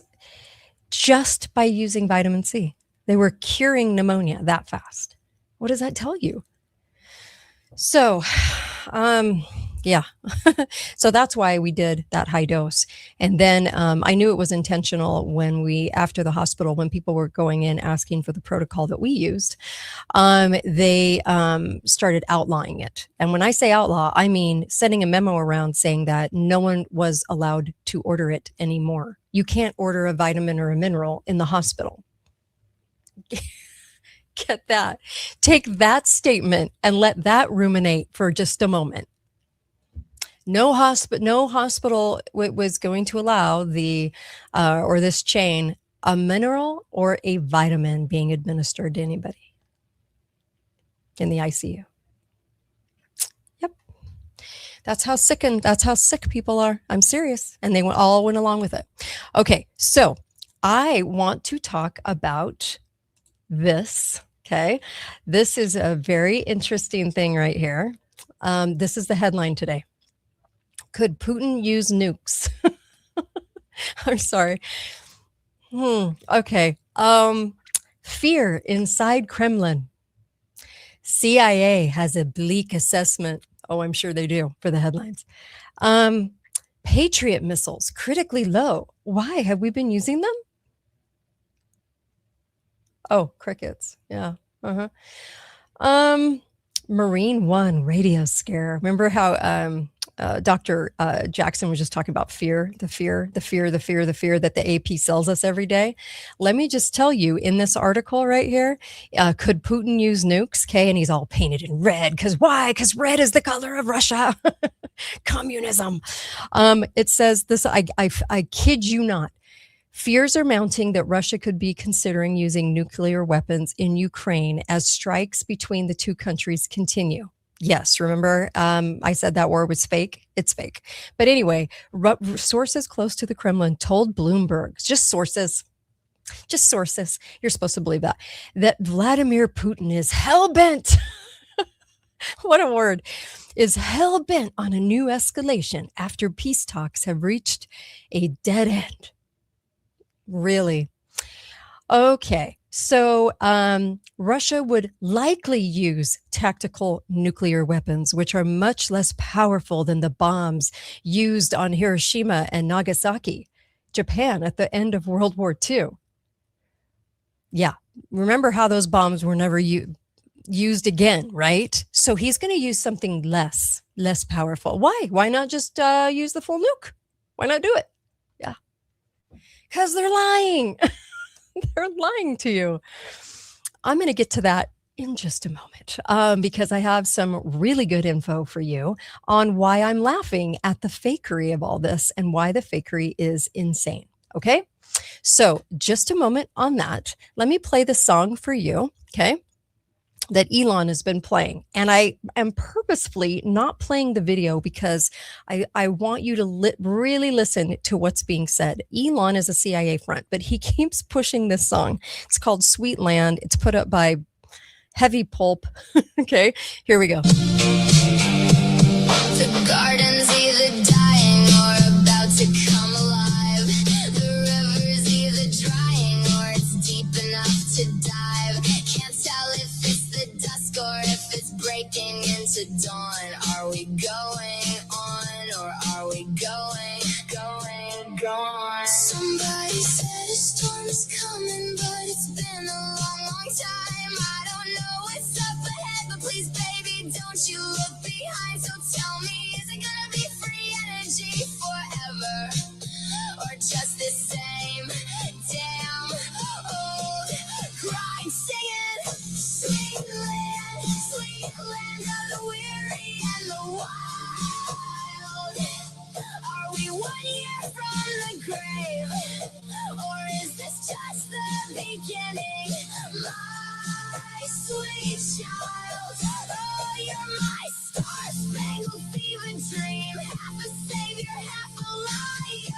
just by using vitamin C. They were curing pneumonia that fast. What does that tell you? So, yeah. So that's why we did that high dose. And then I knew it was intentional when after the hospital, when people were going in asking for the protocol that we used, they started outlawing it. And when I say outlaw, I mean sending a memo around saying that no one was allowed to order it anymore. You can't order a vitamin or a mineral in the hospital. Get that. Take that statement and let that ruminate for just a moment. No hospital was going to allow or this chain, a mineral or a vitamin being administered to anybody in the ICU. Yep. That's how sick people are. I'm serious. And they all went along with it. Okay. So I want to talk about this. Okay. This is a very interesting thing right here. This is the headline today. Could Putin use nukes? I'm sorry. Okay. Fear inside Kremlin. CIA has a bleak assessment. Oh, I'm sure they do for the headlines. Patriot missiles critically low. Why have we been using them? Oh, crickets. Yeah. Marine One radio scare. Remember how Dr. Jackson was just talking about fear, the fear that the AP sells us every day. Let me just tell you, in this article right here, could Putin use nukes? Okay, and he's all painted in red. Because why? Because red is the color of Russia. Communism. It says this, I kid you not. Fears are mounting that Russia could be considering using nuclear weapons in Ukraine as strikes between the two countries continue. Yes, remember I said that war was fake? It's fake. But anyway, sources close to the Kremlin told Bloomberg, just sources, you're supposed to believe that Vladimir Putin is hell-bent, what a word, is hell-bent on a new escalation after peace talks have reached a dead end. Really? Okay. So Russia would likely use tactical nuclear weapons, which are much less powerful than the bombs used on Hiroshima and Nagasaki, Japan, at the end of World War II. Yeah. Remember how those bombs were never used again, right? So he's going to use something less powerful. Why? Why not just use the full nuke? Why not do it? Yeah. Because they're lying. They're lying to you. I'm going to get to that in just a moment because I have some really good info for you on why I'm laughing at the fakery of all this and why the fakery is insane. Okay, so just a moment on that. Let me play the song for you, okay, that Elon has been playing. And I am purposefully not playing the video because I want you to really listen to what's being said. Elon is a CIA front, but he keeps pushing this song. It's called Sweet Land. It's put up by Heavy Pulp. Okay, here we go. The garden's either dying or about to come alive. The river's either drying or it's deep enough to die. sweet child. Oh, you're my star-spangled fever dream. Half a savior, half a liar.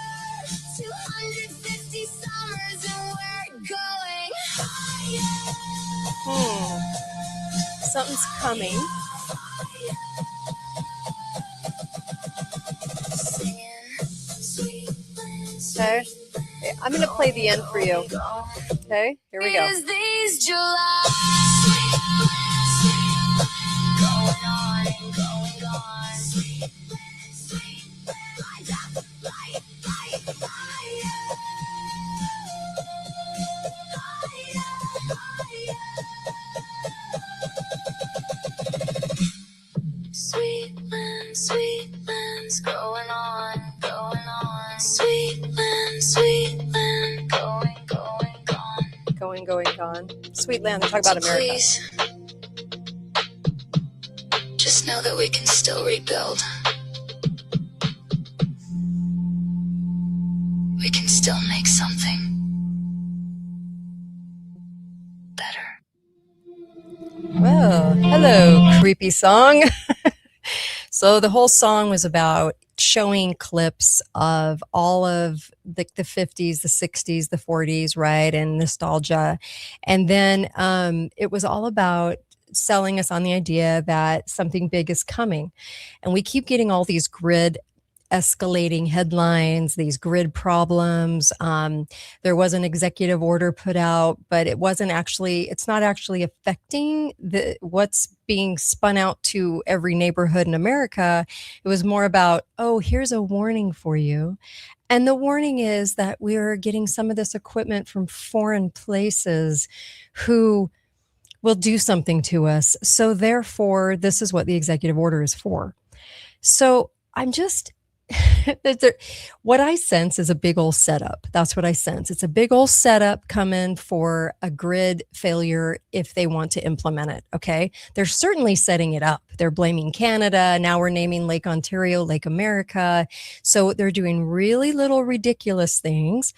250 summers and we're going higher. Something's coming. Okay. I'm going to play the end for you. Okay, here we go. Is these July going on and going on. Light up, light, sweet man's going on, going on. Sweet man, going, gone. Going, gone. Sweet land, they talk about America. Please, just know that we can still rebuild. We can still make something better. Well, hello, creepy song. So the whole song was about showing clips of all of the 50s, the 60s, the 40s, right, and nostalgia. And then it was all about selling us on the idea that something big is coming. And we keep getting all these grid escalating headlines, these grid problems. There was an executive order put out, but it's not actually affecting what's being spun out to every neighborhood in America. It was more about, oh, here's a warning for you. And the warning is that we're getting some of this equipment from foreign places who will do something to us. So therefore, this is what the executive order is for. So I'm just, what I sense is a big old setup. That's what I sense. It's a big old setup coming for a grid failure if they want to implement it. Okay. They're certainly setting it up. They're blaming Canada. Now we're naming Lake Ontario, Lake America. So they're doing really little ridiculous things.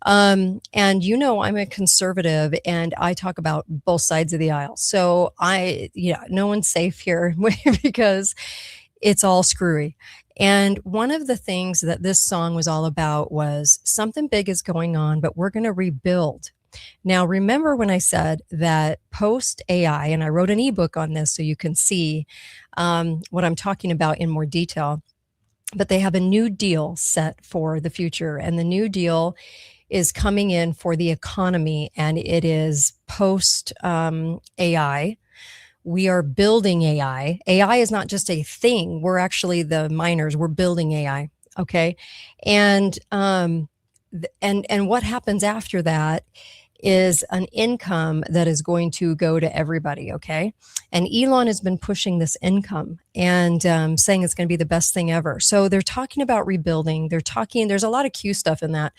And I'm a conservative and I talk about both sides of the aisle. So no one's safe here because it's all screwy. And one of the things that this song was all about was something big is going on, but we're going to rebuild. Now, remember when I said that post AI, and I wrote an ebook on this so you can see what I'm talking about in more detail, but they have a new deal set for the future. And the new deal is coming in for the economy, and it is post AI. We are building AI. AI is not just a thing. We're actually the miners. We're building AI. Okay. And what happens after that is an income that is going to go to everybody. Okay. And Elon has been pushing this income and saying it's going to be the best thing ever. So they're talking about rebuilding. There's a lot of Q stuff in that,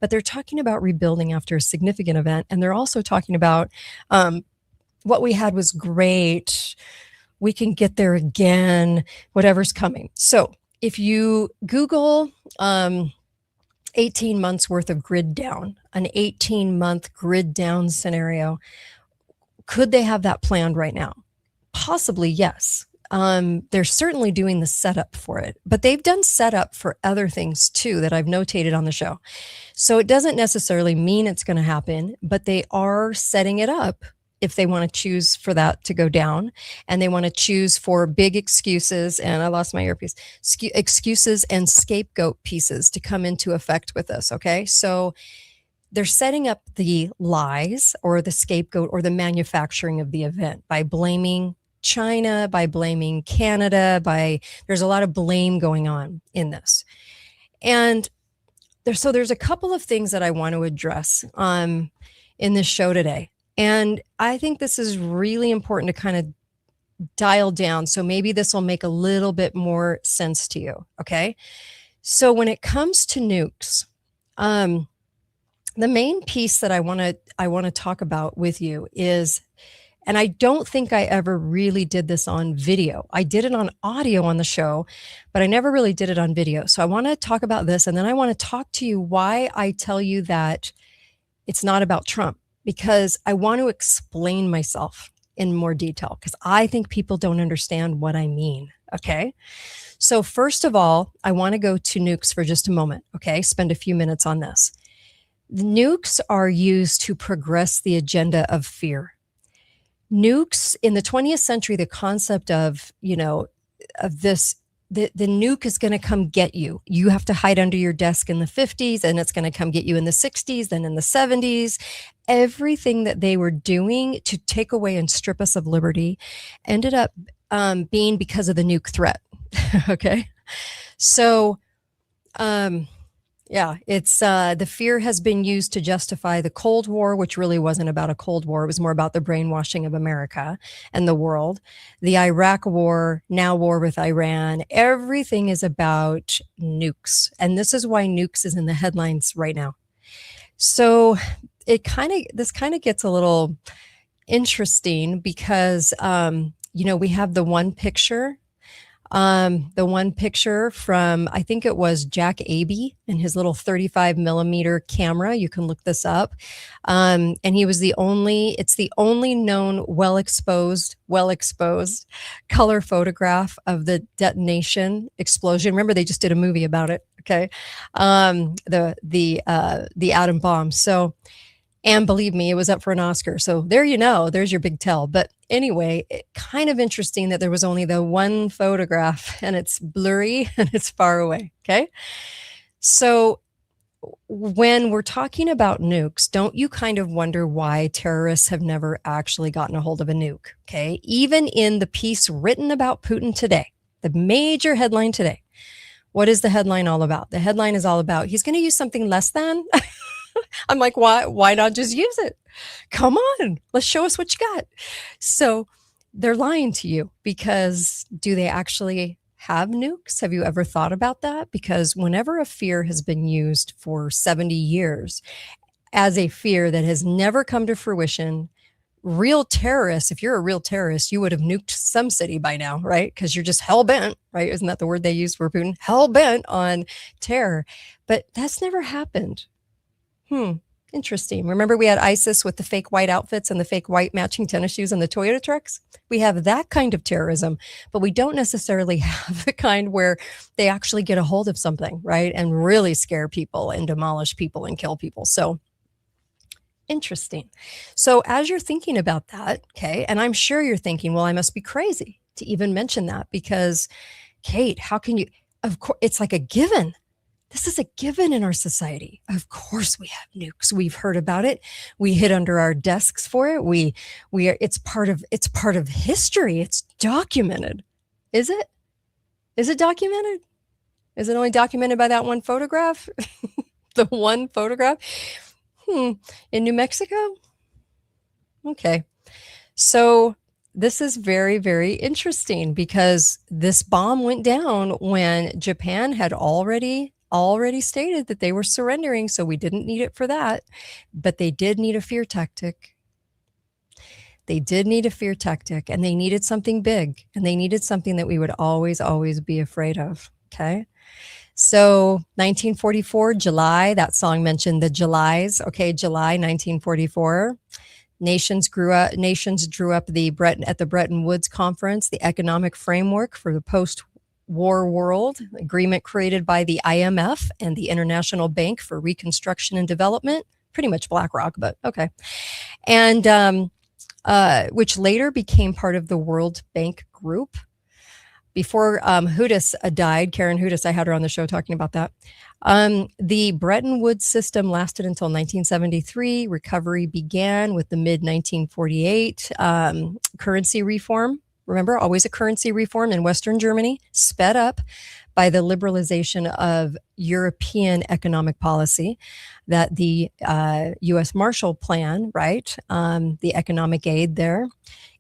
but they're talking about rebuilding after a significant event. And they're also talking about, what we had was great. We can get there again, whatever's coming. So if you Google 18 months worth of grid down, an 18-month grid down scenario, could they have that planned right now? Possibly, yes. They're certainly doing the setup for it, but they've done setup for other things too that I've notated on the show. So it doesn't necessarily mean it's going to happen, but they are setting it up if they want to choose for that to go down, and they want to choose for big excuses, and I lost my earpiece, excuses and scapegoat pieces to come into effect with this. Okay. So they're setting up the lies or the scapegoat or the manufacturing of the event by blaming China, by blaming Canada, there's a lot of blame going on in this. And there's a couple of things that I want to address in this show today. And I think this is really important to kind of dial down. So maybe this will make a little bit more sense to you. Okay. So when it comes to nukes, the main piece that I want to talk about with you is, and I don't think I ever really did this on video. I did it on audio on the show, but I never really did it on video. So I want to talk about this. And then I want to talk to you why I tell you that it's not about Trump. because I want to explain myself in more detail because I think people don't understand what I mean. Okay. So, first of all, I want to go to nukes for just a moment. Okay. Spend a few minutes on this. The nukes are used to progress the agenda of fear. Nukes in the 20th century, the concept of, of this, the nuke is going to come get you. You have to hide under your desk in the 50s, and it's going to come get you in the 60s, then in the 70s. Everything that they were doing to take away and strip us of liberty ended up being because of the nuke threat. Okay. So, yeah, it's the fear has been used to justify the Cold War, which really wasn't about a Cold War. It was more about the brainwashing of America and the world. The Iraq War, now war with Iran. Everything is about nukes. And this is why nukes is in the headlines right now. So this kind of gets a little interesting because, we have the one picture from, I think it was Jack Abey and his little 35 millimeter camera. You can look this up. And he was it's the only known well exposed color photograph of the detonation explosion. Remember, they just did a movie about it. Okay. The atom bomb. So, and believe me, it was up for an Oscar. So there's your big tell. But anyway, kind of interesting that there was only the one photograph and it's blurry and it's far away. Okay. So when we're talking about nukes, don't you kind of wonder why terrorists have never actually gotten a hold of a nuke? Okay. Even in the piece written about Putin today, the major headline today, what is the headline all about? The headline is all about he's going to use something less than. I'm like, why not just use it? Come on, let's show us what you got. So they're lying to you because do they actually have nukes? Have you ever thought about that? Because whenever a fear has been used for 70 years as a fear that has never come to fruition, real terrorists, if you're a real terrorist, you would have nuked some city by now, right? Because you're just hell-bent, right? Isn't that the word they use for Putin? Hell-bent on terror. But that's never happened. Interesting. Remember we had ISIS with the fake white outfits and the fake white matching tennis shoes and the Toyota trucks? We have that kind of terrorism, but we don't necessarily have the kind where they actually get a hold of something, right? And really scare people and demolish people and kill people. So interesting. So as you're thinking about that, okay, and I'm sure you're thinking, well, I must be crazy to even mention that because, Kate, how can you, of course, it's like a given. This is a given in our society. Of course we have nukes. We've heard about it. We hid under our desks for it. We are, it's part of history. It's documented. Is it? Is it documented? Is it only documented by that one photograph? The one photograph? In New Mexico? Okay. So this is very, very interesting because this bomb went down when Japan had already stated that they were surrendering, so we didn't need it for that. But they did need a fear tactic. They did need a fear tactic, and they needed something big, and they needed something that we would always, always be afraid of. Okay. So 1944, July, that song mentioned the Julys. Okay, July 1944. Nations drew up at the Bretton Woods Conference, the economic framework for the post-war world, agreement created by the IMF and the International Bank for Reconstruction and Development, pretty much BlackRock, but okay. And which later became part of the World Bank Group. Before Hudis died, Karen Hudis, I had her on the show talking about that. The Bretton Woods system lasted until 1973. Recovery began with the mid-1948 currency reform. Remember, always a currency reform in Western Germany, sped up by the liberalization of European economic policy, that the U.S. Marshall Plan, right, the economic aid there.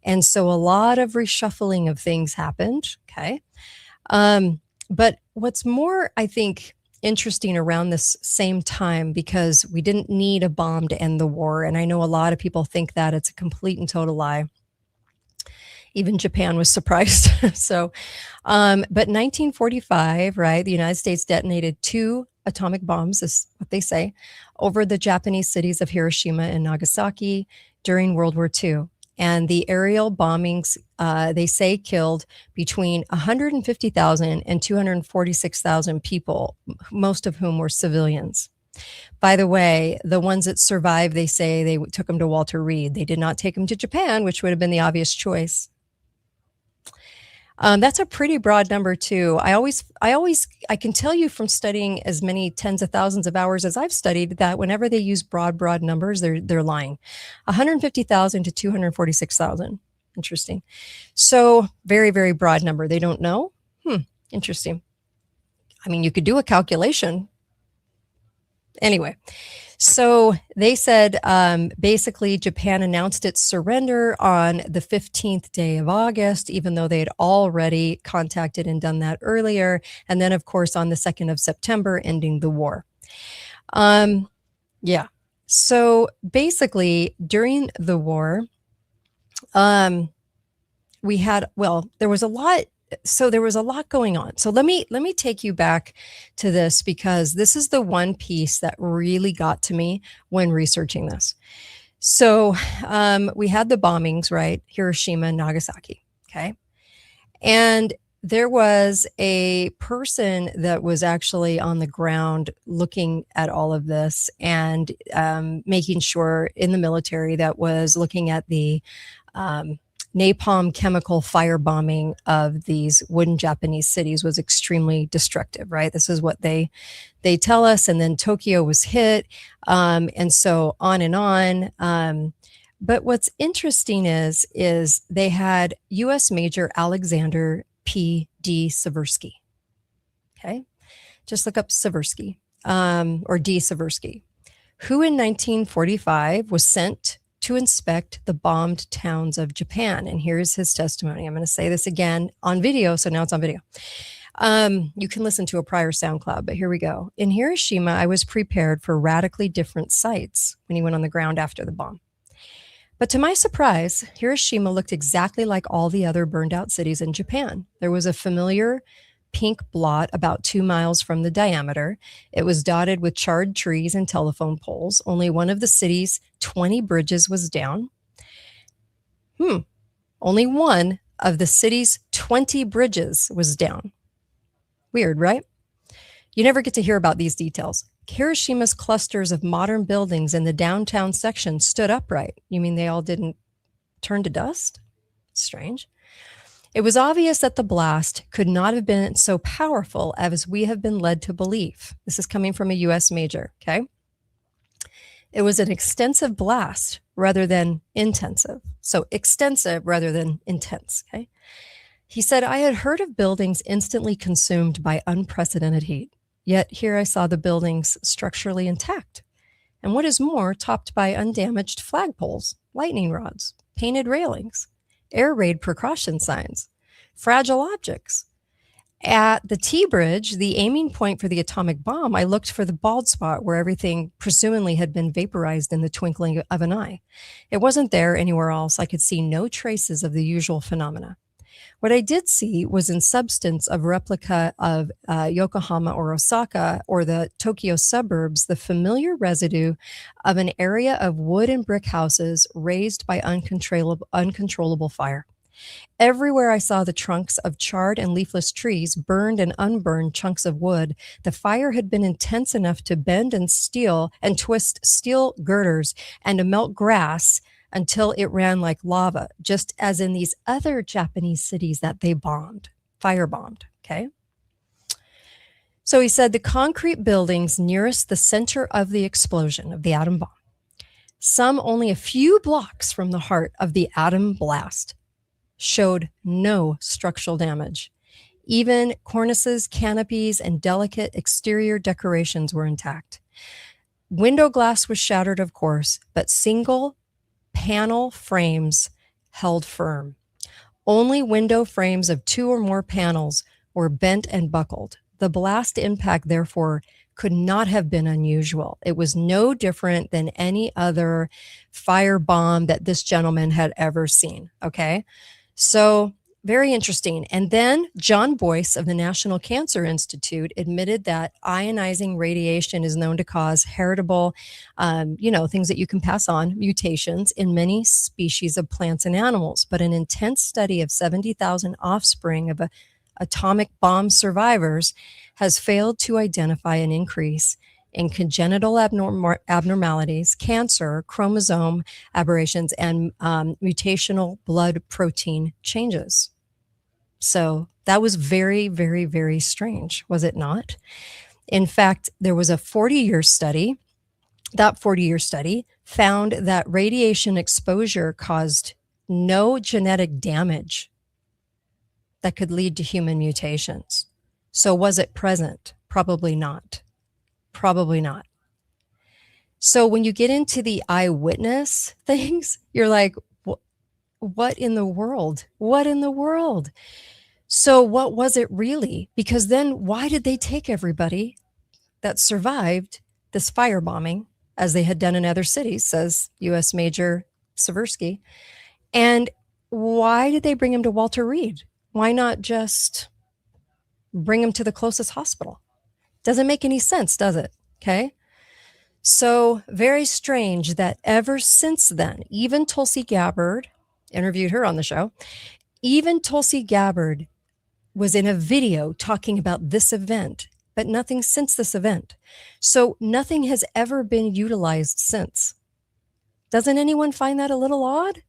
And so a lot of reshuffling of things happened, okay? But what's more, I think, interesting around this same time, because we didn't need a bomb to end the war, and I know a lot of people think that it's a complete and total lie, Even Japan was surprised. So, but 1945, right, the United States detonated 2 atomic bombs, is what they say, over the Japanese cities of Hiroshima and Nagasaki during World War II. And the aerial bombings, they say, killed between 150,000 and 246,000 people, most of whom were civilians. By the way, the ones that survived, they say they took them to Walter Reed. They did not take them to Japan, which would have been the obvious choice. That's a pretty broad number too. I can tell you from studying as many tens of thousands of hours as I've studied that whenever they use broad numbers, they're lying. 150,000 to 246,000. Interesting. So very, very broad number. They don't know. Interesting. I mean, you could do a calculation. Anyway, so they said basically Japan announced its surrender on the 15th day of August, even though they had already contacted and done that earlier. And then, of course, on the 2nd of September, ending the war. Yeah. So basically, during the war, we had, well, there was a lot. So there was a lot going on. So let me take you back to this, because this is the one piece that really got to me when researching this. So we had the bombings, right? Hiroshima and Nagasaki. Okay. And there was a person that was actually on the ground looking at all of this and making sure, in the military, that was looking at the napalm chemical firebombing of these wooden Japanese cities was extremely destructive, right? This is what they tell us. And then Tokyo was hit, and so on and on. But what's interesting is they had U.S. Major Alexander P.D. Seversky. Okay, just look up Seversky, or D. Seversky, who in 1945 was sent to inspect the bombed towns of Japan. And here's his testimony. I'm going to say this again on video, so now it's on video. You can listen to a prior SoundCloud, but here we go. In Hiroshima, I was prepared for radically different sights when he went on the ground after the bomb. But to my surprise, Hiroshima looked exactly like all the other burned out cities in Japan. There was a familiar pink blot about 2 miles from the diameter. It was dotted with charred trees and telephone poles. Only one of the city's 20 bridges was down. Only one of the city's 20 bridges was down. Weird, right? You never get to hear about these details. Hiroshima's clusters of modern buildings in the downtown section stood upright. You mean they all didn't turn to dust? Strange. It was obvious that the blast could not have been so powerful as we have been led to believe. This is coming from a U.S. major, okay? It was an extensive blast rather than intensive. So extensive rather than intense, okay? He said, I had heard of buildings instantly consumed by unprecedented heat, yet here I saw the buildings structurally intact. And what is more, topped by undamaged flagpoles, lightning rods, painted railings, air raid precaution signs, fragile objects. At the T-bridge, the aiming point for the atomic bomb, I looked for the bald spot where everything presumably had been vaporized in the twinkling of an eye. It wasn't there anywhere else. I could see no traces of the usual phenomena. What I did see was in substance of replica of Yokohama or Osaka or the Tokyo suburbs, the familiar residue of an area of wood and brick houses raised by uncontrollable fire. Everywhere I saw the trunks of charred and leafless trees, burned and unburned chunks of wood. The fire had been intense enough to bend and twist steel girders and to melt grass until it ran like lava, just as in these other Japanese cities that they firebombed, okay? So he said the concrete buildings nearest the center of the explosion of the atom bomb, some only a few blocks from the heart of the atom blast, showed no structural damage. Even cornices, canopies, and delicate exterior decorations were intact. Window glass was shattered, of course, but single panel frames held firm. Only window frames of 2 or more panels were bent and buckled. The blast impact, therefore, could not have been unusual. It was no different than any other firebomb that this gentleman had ever seen, okay? So very interesting. And then John Boyce of the National Cancer Institute admitted that ionizing radiation is known to cause heritable, things that you can pass on, mutations in many species of plants and animals. But an intense study of 70,000 offspring of atomic bomb survivors has failed to identify an increase in congenital abnormalities, cancer, chromosome aberrations, and mutational blood protein changes. So that was very, very, very strange, was it not? In fact, there was a 40-year study. That 40-year study found that radiation exposure caused no genetic damage that could lead to human mutations. So was it present? Probably not. Probably not. So when you get into the eyewitness things, you're like, what in the world? What in the world? So what was it really? Because then why did they take everybody that survived this firebombing, as they had done in other cities, says U.S. Major Seversky, and why did they bring him to Walter Reed? Why not just bring him to the closest hospital? Doesn't make any sense, does it? Okay. So very strange that ever since then, even Tulsi Gabbard, interviewed her on the show, even Tulsi Gabbard was in a video talking about this event, but nothing since this event. So nothing has ever been utilized since. Doesn't anyone find that a little odd?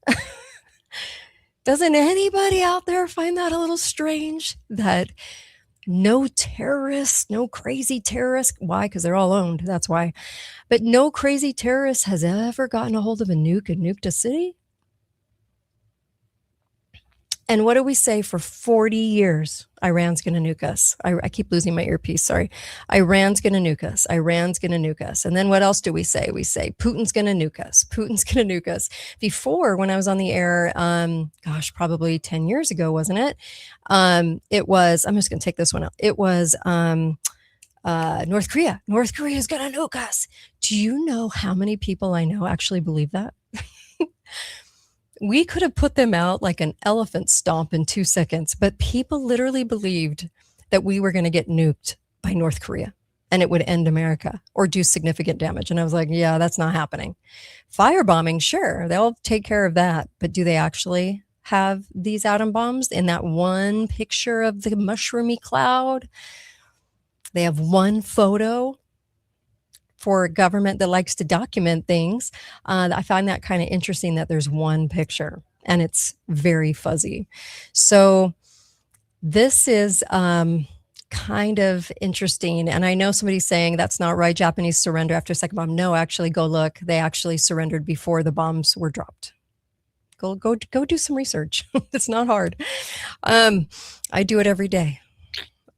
Doesn't anybody out there find that a little strange? That no terrorists, no crazy terrorists. Why? Because they're all owned. That's why. But no crazy terrorist has ever gotten a hold of a nuke and nuked a city. And what do we say for 40 years? Iran's going to nuke us. I keep losing my earpiece. Sorry. Iran's going to nuke us. Iran's going to nuke us. And then what else do we say? We say Putin's going to nuke us. Putin's going to nuke us. Before, when I was on the air, probably 10 years ago, wasn't it? It was, I'm just going to take this one out. It was North Korea. North Korea is going to nuke us. Do you know how many people I know actually believe that? We could have put them out like an elephant stomp in 2 seconds, but people literally believed that we were going to get nuked by North Korea and it would end America or do significant damage. And I was like, yeah, that's not happening. Firebombing, sure, they'll take care of that. But do they actually have these atom bombs in that one picture of the mushroomy cloud? They have one photo for a government that likes to document things. I find that kind of interesting that there's one picture and it's very fuzzy. So this is kind of interesting. And I know somebody's saying that's not right. Japanese surrender after a second bomb. No, actually go look. They actually surrendered before the bombs were dropped. Go do some research. It's not hard. I do it every day.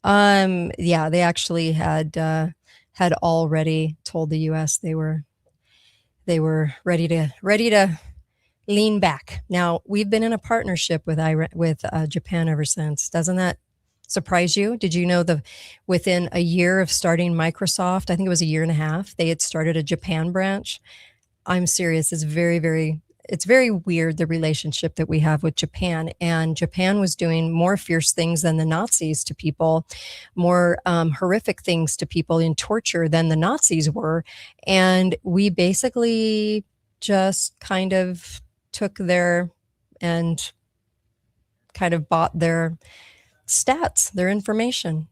Yeah, they actually had already told the U.S. they were ready to lean back. Now we've been in a partnership with Japan ever since. Doesn't that surprise you? Did you know within a year of starting Microsoft, I think it was a year and a half, they had started a Japan branch? I'm serious. It's very weird, the relationship that we have with Japan. And Japan was doing more fierce things than the Nazis to people, more horrific things to people in torture than the Nazis were. And we basically just kind of took and kind of bought their stats, their information.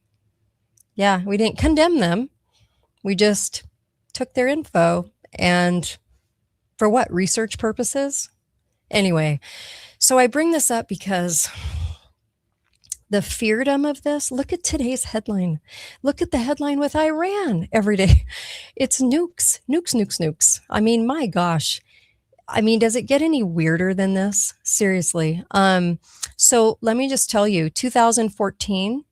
Yeah, we didn't condemn them. We just took their info and for what? Research purposes? Anyway, so I bring this up because the feardom of this, look at today's headline. Look at the headline with Iran every day. It's nukes, nukes, nukes, nukes. I mean, my gosh. I mean, does it get any weirder than this? Seriously. So let me just tell you, 2014,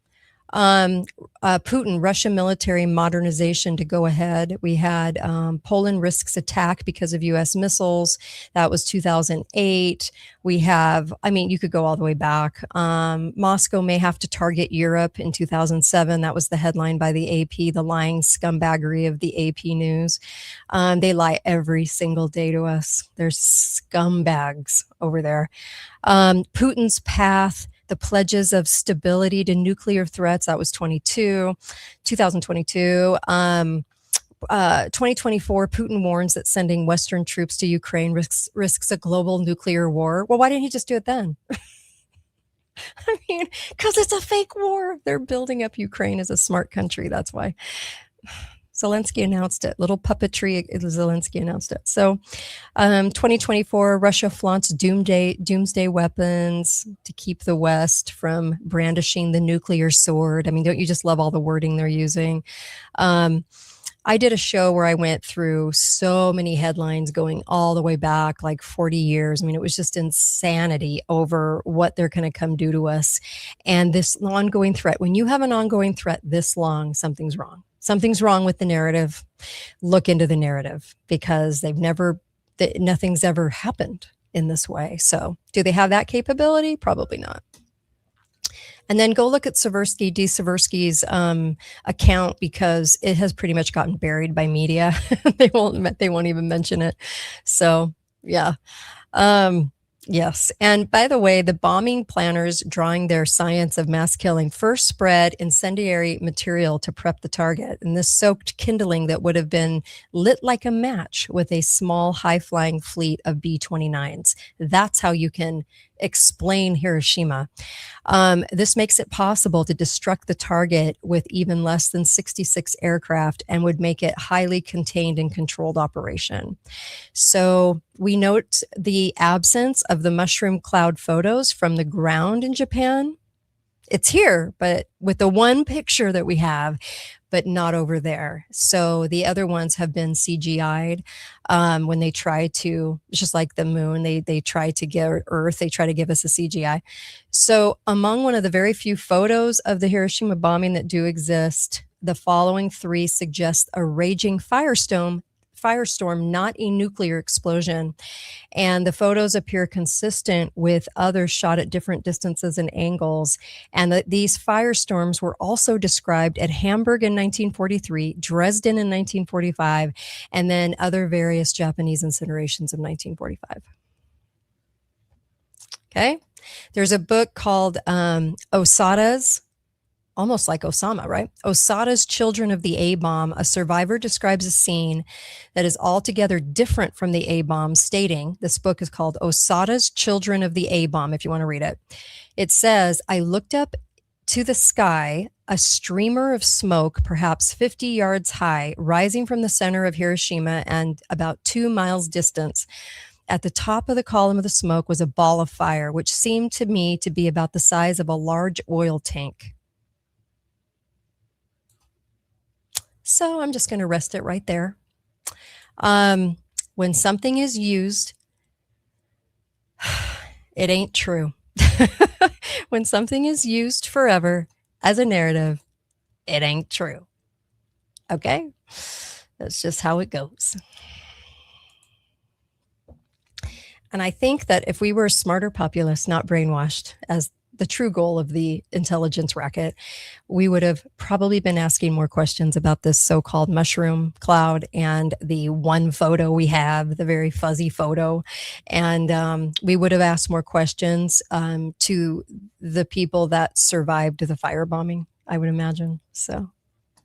Putin, Russian military modernization to go ahead. We had Poland risks attack because of U.S. missiles. That was 2008. We have, I mean, you could go all the way back. Moscow may have to target Europe in 2007. That was the headline by the AP, the lying scumbaggery of the AP News. They lie every single day to us. There's scumbags over there. Putin's path, the pledges of stability to nuclear threats, that was 2022. 2024, Putin warns that sending Western troops to Ukraine risks a global nuclear war. Well, why didn't he just do it then? I mean, because it's a fake war. They're building up Ukraine as a smart country. That's why. Zelensky announced it. Little puppetry, Zelensky announced it. So 2024, Russia flaunts doomsday weapons to keep the West from brandishing the nuclear sword. I mean, don't you just love all the wording they're using? I did a show where I went through so many headlines going all the way back like 40 years. I mean, it was just insanity over what they're going to come do to us. And this ongoing threat, when you have an ongoing threat this long, something's wrong. Something's wrong with the narrative. Look into the narrative because nothing's ever happened in this way. So do they have that capability? Probably not. And then go look at Seversky's account because it has pretty much gotten buried by media. They won't even mention it. So yeah. Yes. And by the way, the bombing planners drawing their science of mass killing first spread incendiary material to prep the target. And this soaked kindling that would have been lit like a match with a small high-flying fleet of B-29s. That's how you can explain Hiroshima. This makes it possible to destruct the target with even less than 66 aircraft and would make it highly contained and controlled operation. So we note the absence of the mushroom cloud photos from the ground in Japan. It's here, but with the one picture that we have, but not over there. So the other ones have been CGI'd when they try to, it's just like the moon, they try to give Earth, they try to give us a CGI. So among one of the very few photos of the Hiroshima bombing that do exist, the following three suggest a raging firestorm, not a nuclear explosion. And the photos appear consistent with others shot at different distances and angles. And these firestorms were also described at Hamburg in 1943, Dresden in 1945, and then other various Japanese incinerations of 1945. Okay. There's a book called Osada's, almost like Osama, right? Osada's Children of the A-Bomb. A survivor describes a scene that is altogether different from the A-bomb, stating, this book is called Osada's Children of the A-Bomb, if you want to read it. It says, I looked up to the sky, a streamer of smoke, perhaps 50 yards high, rising from the center of Hiroshima and about 2 miles distance. At the top of the column of the smoke was a ball of fire, which seemed to me to be about the size of a large oil tank. So I'm just going to rest it right there. When something is used, it ain't true. When something is used forever as a narrative, it ain't true. Okay? That's just how it goes. And I think that if we were a smarter populace, not brainwashed, as the true goal of the intelligence racket, we would have probably been asking more questions about this so-called mushroom cloud and the one photo we have, the very fuzzy photo. And we would have asked more questions to the people that survived the firebombing, I would imagine. So,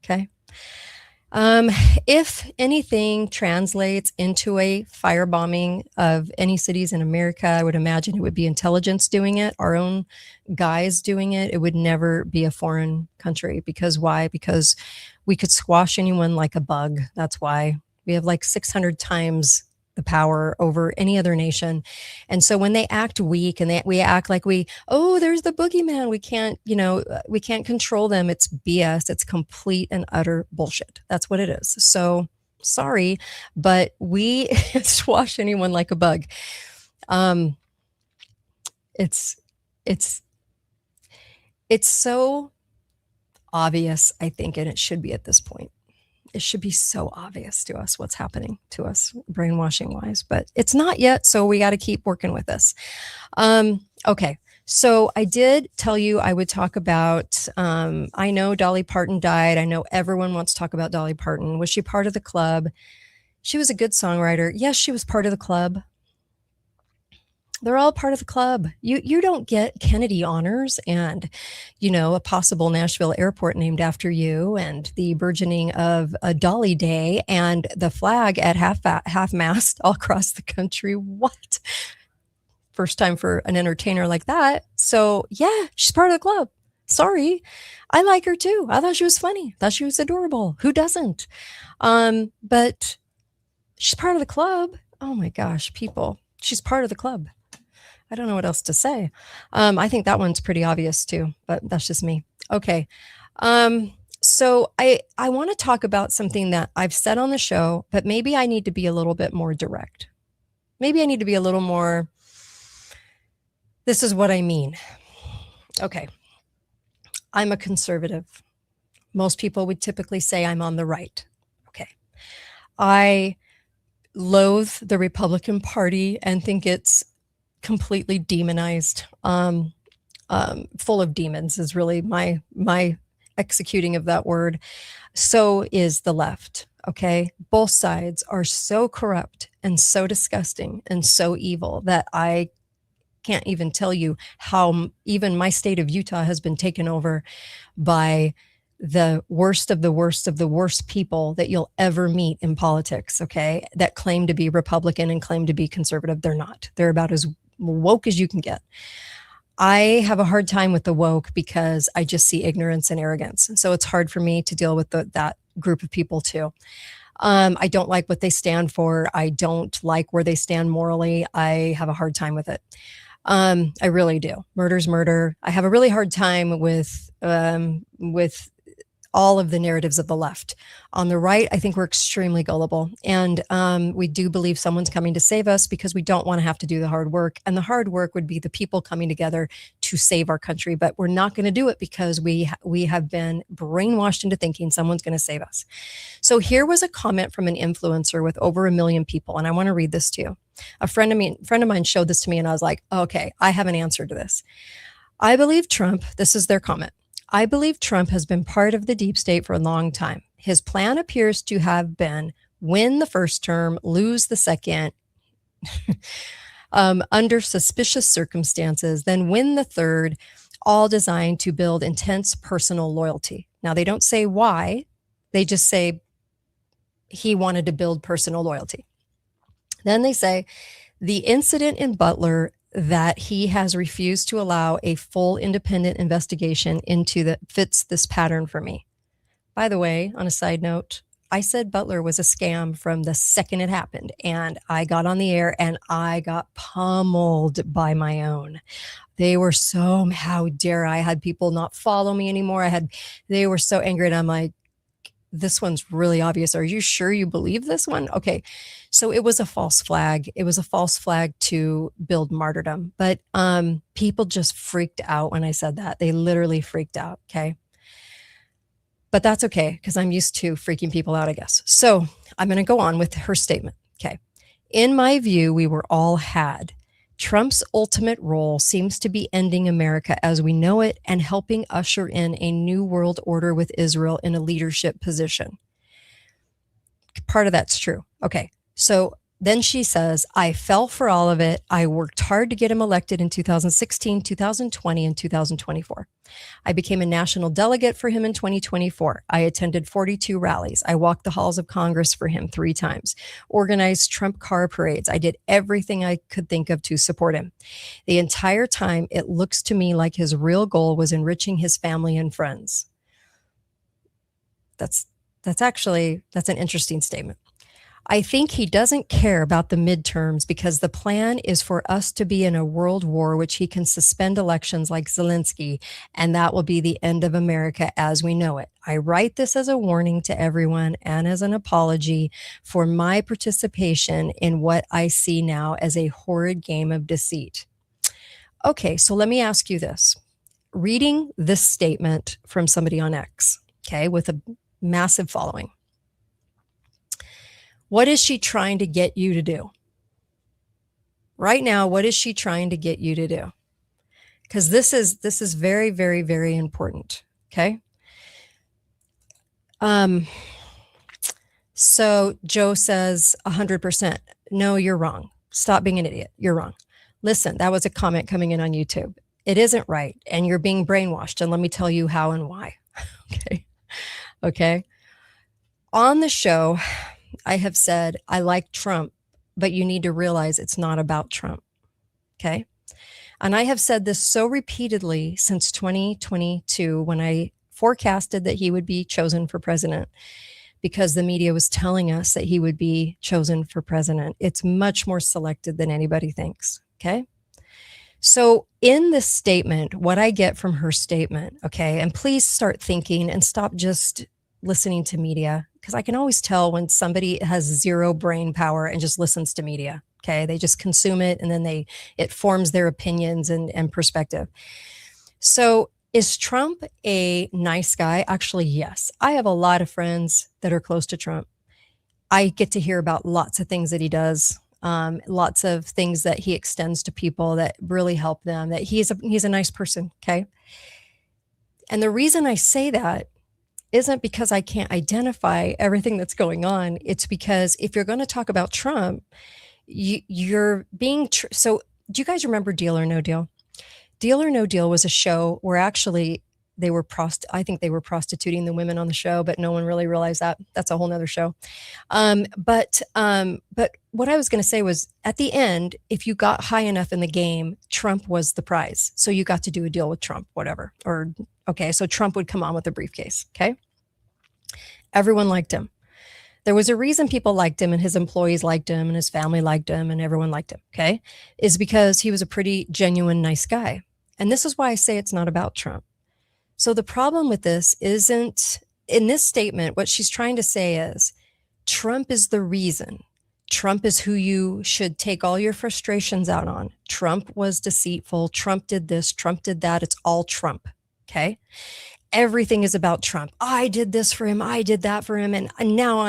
okay. If anything translates into a firebombing of any cities in America, I would imagine it would be intelligence doing it, our own guys doing it. It would never be a foreign country. Because why? Because we could squash anyone like a bug. That's why we have like 600 times the power over any other nation. And so when they act weak and we act like there's the boogeyman, we can't control them. It's BS. It's complete and utter bullshit. That's what it is. So sorry, but we squash anyone like a bug. It's so obvious, I think, and it should be at this point. It should be so obvious to us what's happening to us brainwashing wise, but it's not yet. So we got to keep working with this. Okay. So I did tell you I would talk about, I know Dolly Parton died. I know everyone wants to talk about Dolly Parton. Was she part of the club? She was a good songwriter. Yes, she was part of the club. They're all part of the club. You don't get Kennedy honors and, a possible Nashville airport named after you and the burgeoning of a Dolly Day and the flag at half mast all across the country. What? First time for an entertainer like that. So yeah, she's part of the club. Sorry. I like her too. I thought she was funny. Thought she was adorable. Who doesn't? But she's part of the club. Oh my gosh, people. She's part of the club. I don't know what else to say. I think that one's pretty obvious too, but that's just me. Okay. So I want to talk about something that I've said on the show, but maybe I need to be a little bit more direct. Maybe I need to be a little more, this is what I mean. Okay. I'm a conservative. Most people would typically say I'm on the right. Okay. I loathe the Republican Party and think it's completely demonized, full of demons is really my executing of that word. So is the left. Okay. Both sides are so corrupt and so disgusting and so evil that I can't even tell you how even my state of Utah has been taken over by the worst of the worst of the worst people that you'll ever meet in politics. Okay. That claim to be Republican and claim to be conservative. They're not. They're about as woke as you can get. I have a hard time with the woke because I just see ignorance and arrogance. So it's hard for me to deal with that group of people too. I don't like what they stand for. I don't like where they stand morally. I have a hard time with it. I really do. Murder's murder. I have a really hard time with all of the narratives of the left. On the right, I think we're extremely gullible. And we do believe someone's coming to save us because we don't want to have to do the hard work. And the hard work would be the people coming together to save our country. But we're not going to do it because we have been brainwashed into thinking someone's going to save us. So here was a comment from an influencer with over 1 million people. And I want to read this to you. A friend of mine showed this to me and I was like, okay, I have an answer to this. I believe Trump, this is their comment. I believe Trump has been part of the deep state for a long time. His plan appears to have been win the first term, lose the second, under suspicious circumstances, then win the third, all designed to build intense personal loyalty. Now, they don't say why. They just say he wanted to build personal loyalty. Then they say the incident in Butler that he has refused to allow a full independent investigation into that fits this pattern for me. By the way, on a side note, I said Butler was a scam from the second it happened, and I got on the air and I got pummeled by my own. They were so, how dare I had people not follow me anymore. They were so angry and I'm like, this one's really obvious. Are you sure you believe this one? Okay. So it was a false flag. It was a false flag to build martyrdom. But people just freaked out when I said that. They literally freaked out. Okay. But that's okay because I'm used to freaking people out, I guess. So I'm going to go on with her statement. Okay. In my view, we were all had. Trump's ultimate role seems to be ending America as we know it and helping usher in a new world order with Israel in a leadership position. Part of that's true. Okay. So then she says, I fell for all of it. I worked hard to get him elected in 2016, 2020, and 2024. I became a national delegate for him in 2024. I attended 42 rallies. I walked the halls of Congress for him 3 times, organized Trump car parades. I did everything I could think of to support him. The entire time, it looks to me like his real goal was enriching his family and friends. That's an interesting statement. I think he doesn't care about the midterms because the plan is for us to be in a world war, which he can suspend elections like Zelensky, and that will be the end of America as we know it. I write this as a warning to everyone and as an apology for my participation in what I see now as a horrid game of deceit. Okay, so let me ask you this. reading this statement from somebody on X, okay, with a massive following. What is she trying to get you to do? Right now, what is she trying to get you to do? Because this is very, very, very important. Okay. So Joe says 100%. No, you're wrong. Stop being an idiot. You're wrong. Listen, that was a comment coming in on YouTube. It isn't right. And you're being brainwashed. And let me tell you how and why. Okay. Okay. On the show, I have said, I like Trump, but you need to realize it's not about Trump. Okay. And I have said this so repeatedly since 2022 when I forecasted that he would be chosen for president, because the media was telling us that he would be chosen for president. It's much more selected than anybody thinks. Okay. So in this statement, what I get from her statement, okay, and please start thinking and stop just listening to media, because I can always tell when somebody has zero brain power and just listens to media. Okay. They just consume it and then it forms their opinions and perspective. So is Trump a nice guy? Actually, yes. I have a lot of friends that are close to Trump. I get to hear about lots of things that he does, lots of things that he extends to people that really help them, that he's a nice person. Okay. And the reason I say that isn't because I can't identify everything that's going on. It's because if you're going to talk about Trump, you're being so do you guys remember Deal or No Deal? Deal or No Deal was a show where actually I think they were prostituting the women on the show, but no one really realized that. That's a whole nother show. But what I was going to say was at the end, if you got high enough in the game, Trump was the prize. So you got to do a deal with Trump, whatever. Okay, so Trump would come on with a briefcase. Okay. Everyone liked him. There was a reason people liked him and his employees liked him and his family liked him and everyone liked him. Okay. Is because he was a pretty genuine, nice guy. And this is why I say it's not about Trump. So the problem with this isn't in this statement, what she's trying to say is Trump is the reason. Trump is who you should take all your frustrations out on. Trump was deceitful. Trump did this. Trump did that. It's all Trump. Okay. Everything is about Trump. I did this for him. I did that for him. And now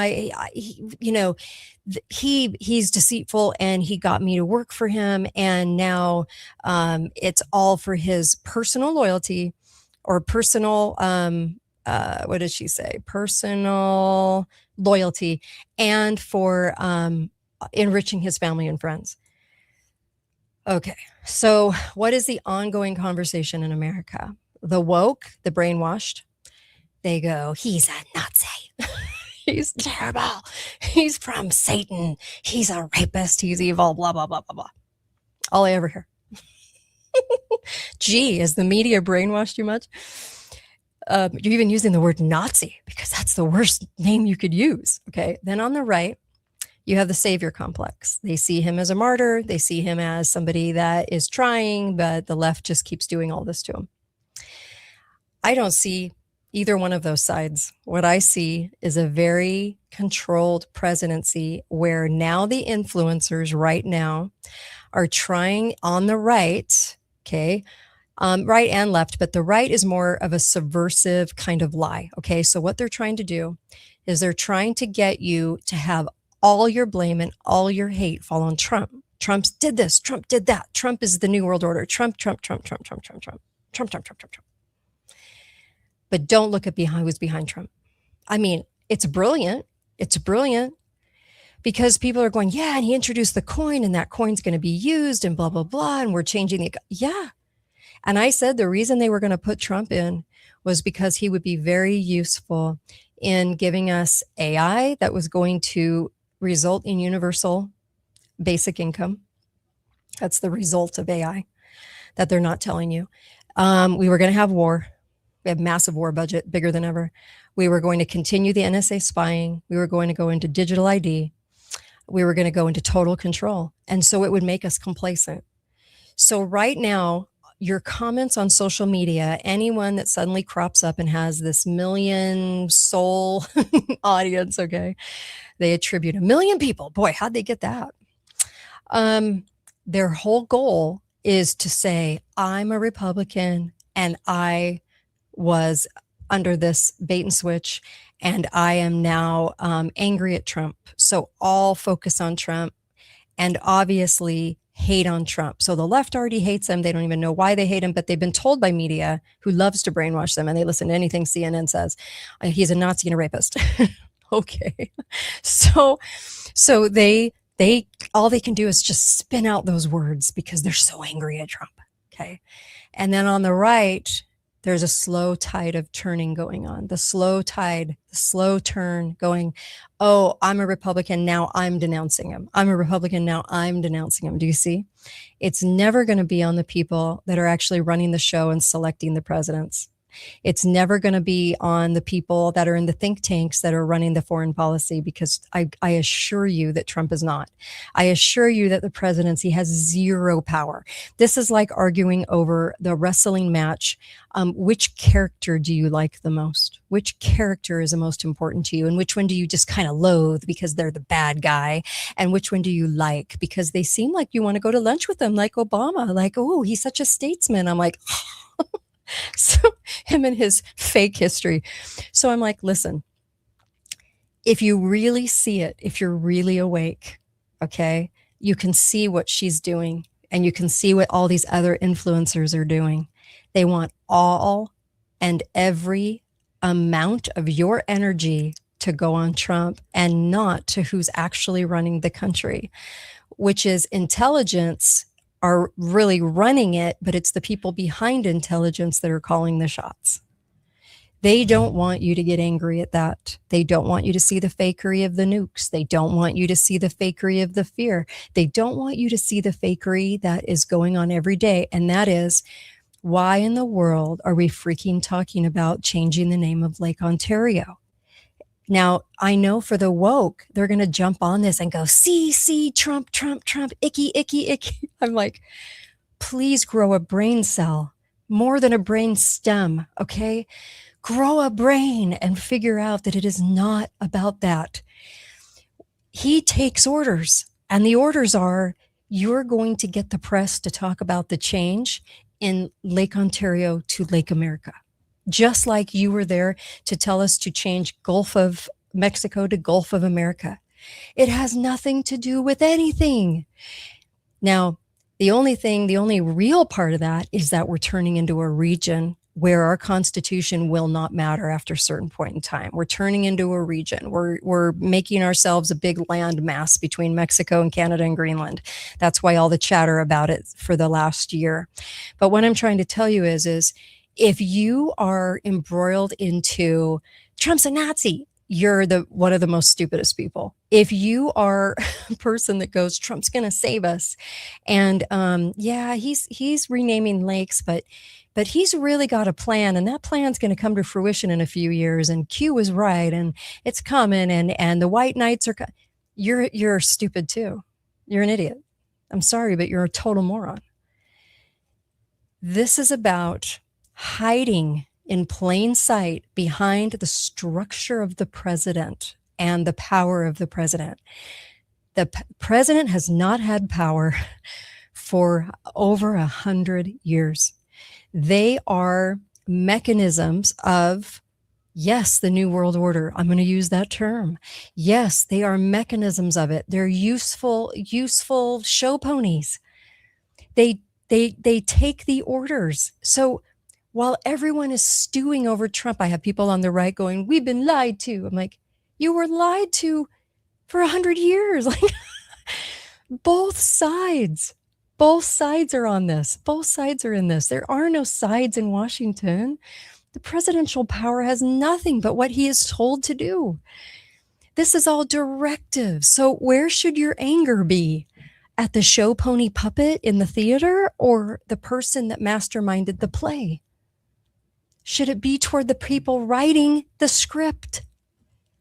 he's deceitful and he got me to work for him. And now it's all for his personal loyalty or personal, what did she say? Personal loyalty and for enriching his family and friends. Okay. So what is the ongoing conversation in America? The woke, the brainwashed, they go, he's a Nazi. He's terrible. He's from Satan. He's a rapist. He's evil, blah, blah, blah, blah, blah. All I ever hear. Gee, has the media brainwashed you much? You're even using the word Nazi because that's the worst name you could use. Okay. Then on the right, you have the savior complex. They see him as a martyr. They see him as somebody that is trying, but the left just keeps doing all this to him. I don't see either one of those sides. What I see is a very controlled presidency where now the influencers right now are trying on the right, okay, right and left, but the right is more of a subversive kind of lie. Okay, so what they're trying to do is they're trying to get you to have all your blame and all your hate fall on Trump. Trump did this, Trump did that. Trump is the new world order. Trump. But don't look at who's behind Trump. I mean, it's brilliant. It's brilliant because people are going, yeah, and he introduced the coin and that coin's going to be used and blah, blah, blah. And we're changing yeah. And I said the reason they were going to put Trump in was because he would be very useful in giving us AI that was going to result in universal basic income. That's the result of AI that they're not telling you. We were going to have war. We have massive war budget, bigger than ever. We were going to continue the NSA spying. We were going to go into digital ID. We were going to go into total control. And so it would make us complacent. So right now, your comments on social media, anyone that suddenly crops up and has this million soul audience, okay, they attribute 1 million people. Boy, how'd they get that? Their whole goal is to say, I'm a Republican and I was under this bait and switch, and I am now angry at Trump. So all focus on Trump, and obviously hate on Trump. So the left already hates him. They don't even know why they hate him, but they've been told by media who loves to brainwash them, and they listen to anything CNN says. He's a Nazi and a rapist. Okay. So they all they can do is just spin out those words because they're so angry at Trump. Okay. And then on the right, there's a slow tide of turning going on. The slow tide, the slow turn going, oh, I'm a Republican, now I'm denouncing him. I'm a Republican, now I'm denouncing him. Do you see? It's never going to be on the people that are actually running the show and selecting the presidents. It's never going to be on the people that are in the think tanks that are running the foreign policy, because I assure you that Trump is not. I assure you that the presidency has zero power. This is like arguing over the wrestling match. Which character do you like the most? Which character is the most important to you? And which one do you just kind of loathe because they're the bad guy? And which one do you like because they seem like you want to go to lunch with them, like Obama, like, oh, he's such a statesman. I'm like, so him and his fake history. So I'm like, listen, if you really see it, if you're really awake, okay, you can see what she's doing, and you can see what all these other influencers are doing. They want all and every amount of your energy to go on Trump and not to who's actually running the country, which is intelligence are really running it, but it's the people behind intelligence that are calling the shots. They don't want you to get angry at that. They don't want you to see the fakery of the nukes. They don't want you to see the fakery of the fear. They don't want you to see the fakery that is going on every day. And that is, why in the world are we freaking talking about changing the name of Lake Ontario? Now, I know for the woke, they're going to jump on this and go, see, Trump, icky, icky, icky. I'm like, please grow a brain cell, more than a brain stem, okay? Grow a brain and figure out that it is not about that. He takes orders, and the orders are, you're going to get the press to talk about the change in Lake Ontario to Lake America. Just like you were there to tell us to change Gulf of Mexico to Gulf of America. It has nothing to do with anything. Now, the only real part of that is that we're turning into a region where our constitution will not matter after a certain point in time. We're turning into a region. We're making ourselves a big land mass between Mexico and Canada and Greenland. That's why all the chatter about it for the last year. But what I'm trying to tell you is if you are embroiled into Trump's a Nazi, you're one of the most stupidest people. If you are a person that goes, Trump's going to save us, and yeah, he's renaming lakes, but he's really got a plan, and that plan's going to come to fruition in a few years. And Q was right, and it's coming, and the white knights are. You're stupid too. You're an idiot. I'm sorry, but you're a total moron. This is about hiding in plain sight behind the structure of the president and the power of the president. The president has not had power for over 100 years. They are mechanisms of, yes, the New World Order. I'm going to use that term. Yes, they are mechanisms of it. They're useful show ponies. They take the orders. So while everyone is stewing over Trump, I have people on the right going, we've been lied to. I'm like, you were lied to for 100 years. Like, both sides are on this. Both sides are in this. There are no sides in Washington. The presidential power has nothing but what he is told to do. This is all directive. So where should your anger be? At the show pony puppet in the theater, or the person that masterminded the play? Should it be toward the people writing the script,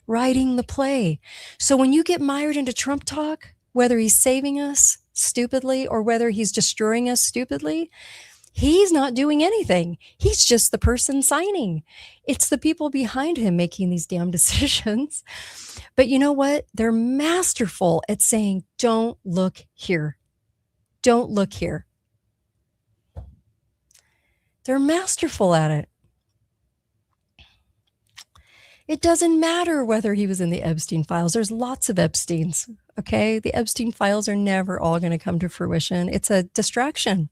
writing the play? So when you get mired into Trump talk, whether he's saving us stupidly or whether he's destroying us stupidly, he's not doing anything. He's just the person signing. It's the people behind him making these damn decisions. But you know what? They're masterful at saying, don't look here. Don't look here. They're masterful at it. It doesn't matter whether he was in the Epstein files. There's lots of Epsteins, okay? The Epstein files are never all going to come to fruition. It's a distraction.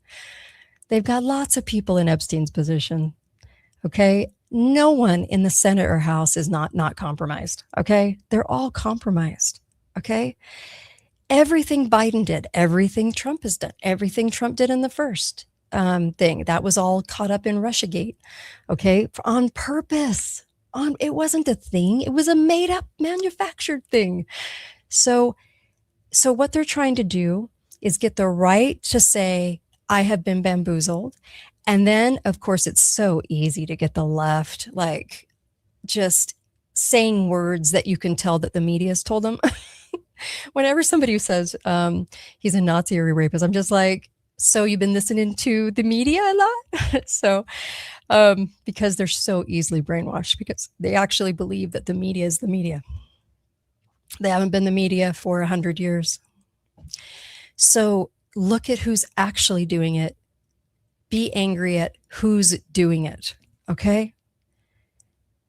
They've got lots of people in Epstein's position, okay? No one in the Senate or House is not compromised, okay? They're all compromised, okay? Everything Biden did, everything Trump has done, everything Trump did in the first thing, that was all caught up in Russiagate, okay? On purpose. It wasn't a thing. It was a made up manufactured thing. So what they're trying to do is get the right to say, I have been bamboozled. And then, of course, it's so easy to get the left, like just saying words that you can tell that the media has told them. Whenever somebody says he's a Nazi or a rapist, I'm just like, so you've been listening to the media a lot? So because they're so easily brainwashed, because they actually believe that the media is the media. They haven't been the media for 100 years. So look at who's actually doing it. Be angry at who's doing it, okay?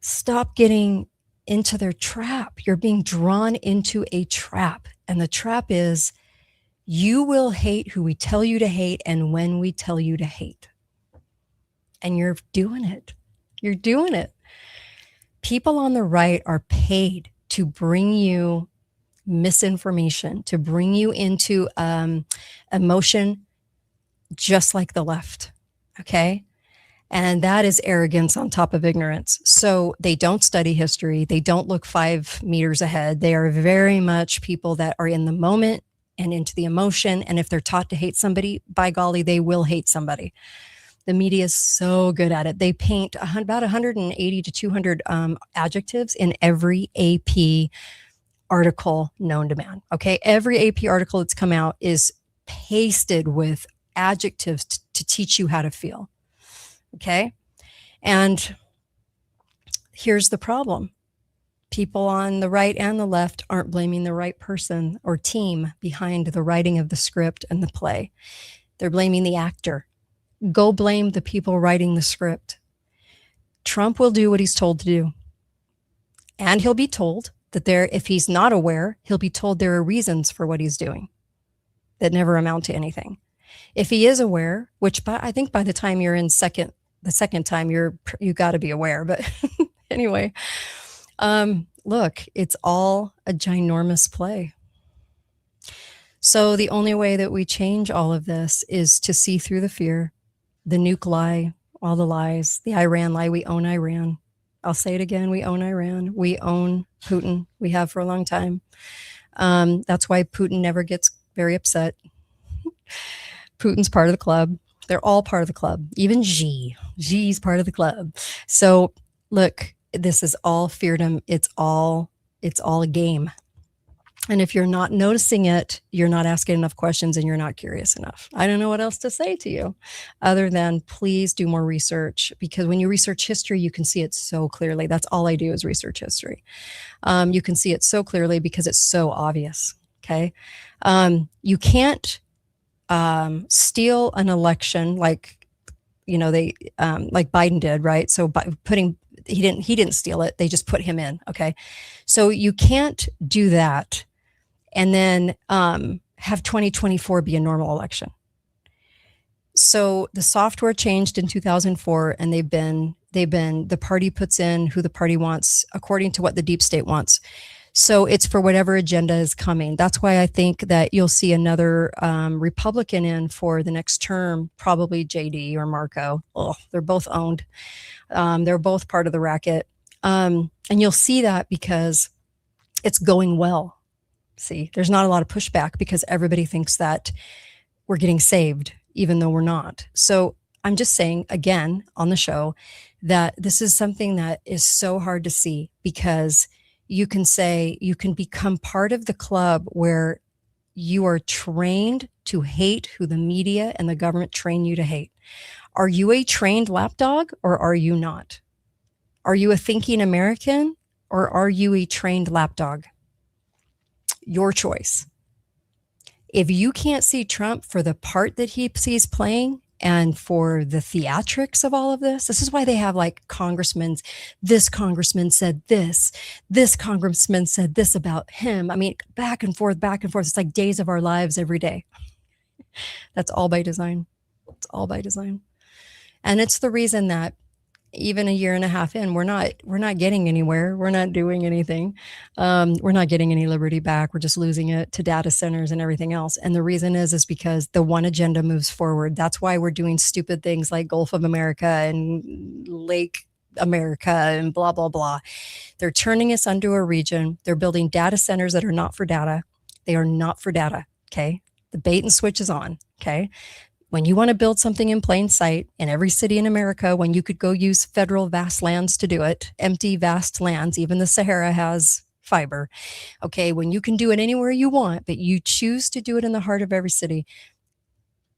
Stop getting into their trap. You're being drawn into a trap. And the trap is you will hate who we tell you to hate and when we tell you to hate. And you're doing it. You're doing it. People on the right are paid to bring you misinformation, to bring you into emotion just like the left, okay? And that is arrogance on top of ignorance. So they don't study history. They don't look 5 meters ahead. They are very much people that are in the moment and into the emotion. And if they're taught to hate somebody, by golly, they will hate somebody. The media is so good at it. They paint about 180 to 200 adjectives in every AP article known to man. Okay. Every AP article that's come out is pasted with adjectives to teach you how to feel. Okay. And here's the problem. People on the right and the left aren't blaming the right person or team behind the writing of the script and the play. They're blaming the actor. Go blame the people writing the script. Trump will do what he's told to do. And he'll be told that if he's not aware, he'll be told there are reasons for what he's doing that never amount to anything. If he is aware, which I think by the time you're in the second time, you got to be aware. But anyway, look, it's all a ginormous play. So the only way that we change all of this is to see through the fear, the nuke lie, all the lies, the Iran lie. We own Iran. I'll say it again. We own Iran. We own Putin. We have for a long time. That's why Putin never gets very upset. Putin's part of the club. They're all part of the club. Even Xi's part of the club. So look, this is all feardom. It's all a game. And if you're not noticing it, you're not asking enough questions and you're not curious enough. I don't know what else to say to you other than please do more research, because when you research history, you can see it so clearly. That's all I do is research history. You can see it so clearly because it's so obvious. Okay. You can't steal an election like Biden did, right? So by he didn't steal it. They just put him in. Okay. So you can't do that and then have 2024 be a normal election. So the software changed in 2004 and they've been, the party puts in who the party wants according to what the deep state wants. So it's for whatever agenda is coming. That's why I think that you'll see another Republican in for the next term, probably JD or Marco. Oh, they're both owned. They're both part of the racket. And you'll see that because it's going well. See, there's not a lot of pushback because everybody thinks that we're getting saved, even though we're not. So I'm just saying again on the show that this is something that is so hard to see, because you can say you can become part of the club where you are trained to hate who the media and the government train you to hate. Are you a trained lapdog or are you not? Are you a thinking American or are you a trained lapdog? Your choice. If you can't see Trump for the part that he sees playing And for the theatrics of all of this is why they have like this congressman said this congressman said this about him. I mean, back and forth. It's like days of our lives every day. That's all by design. It's all by design. And it's the reason that even a year and a half in, we're not getting anywhere. We're not doing anything. We're not getting any liberty back. We're just losing it to data centers and everything else. And the reason is because the one agenda moves forward. That's why we're doing stupid things like Gulf of America and Lake America and blah, blah, blah. They're turning us into a region. They're building data centers that are not for data. They are not for data. Okay. The bait and switch is on. Okay. When you want to build something in plain sight in every city in America, when you could go use federal vast lands to do it, empty vast lands, even the Sahara has fiber. Okay, when you can do it anywhere you want, but you choose to do it in the heart of every city,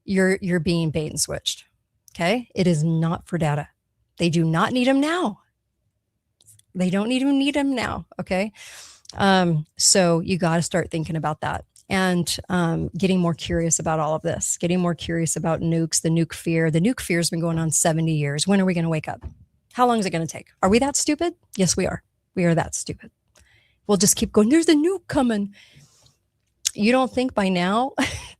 you're being bait and switched. Okay, it is not for data. They do not need them now. They don't even need them now. Okay, so you got to start thinking about that. And getting more curious about all of this, getting more curious about nukes, the nuke fear. The nuke fear has been going on 70 years. When are we going to wake up? How long is it going to take? Are we that stupid? Yes, we are. We are that stupid. We'll just keep going. There's a nuke coming. You don't think by now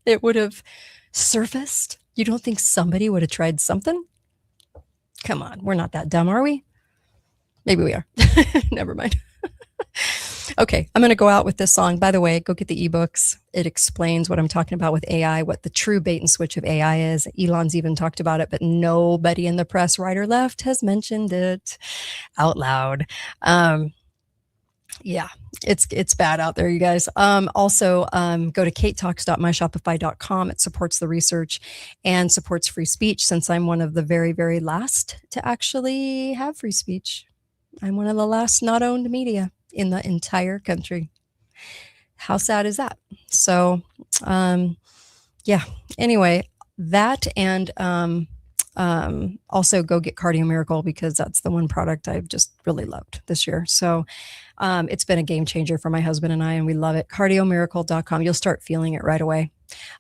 it would have surfaced? You don't think somebody would have tried something? Come on. We're not that dumb, are we? Maybe we are. Never mind. Okay, I'm going to go out with this song. By the way, go get the ebooks. It explains what I'm talking about with AI, what the true bait and switch of AI is. Elon's even talked about it, but nobody in the press, right or left, has mentioned it out loud. Yeah, it's bad out there, you guys. Also, go to katetalks.myshopify.com. It supports the research and supports free speech, since I'm one of the very, very last to actually have free speech. I'm one of the last not owned media in the entire country. How sad is that? So, yeah, anyway, that and also go get Cardio Miracle, because that's the one product I've just really loved this year. So it's been a game changer for my husband and I, and we love it. CardioMiracle.com. You'll start feeling it right away.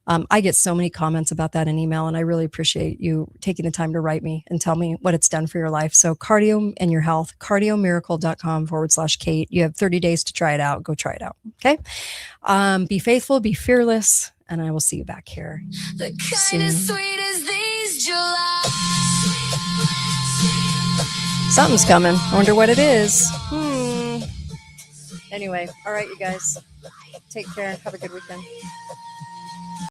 I get so many comments about that in email, and I really appreciate you taking the time to write me and tell me what it's done for your life. So cardio and your health, CardioMiracle.com/Kate. You have 30 days to try it out. Go try it out. Okay. Be faithful, be fearless, and I will see you back here The kind soon. as sweet as these July. Something's coming. I wonder what it is. Anyway, all right, you guys. Take care. Have a good weekend.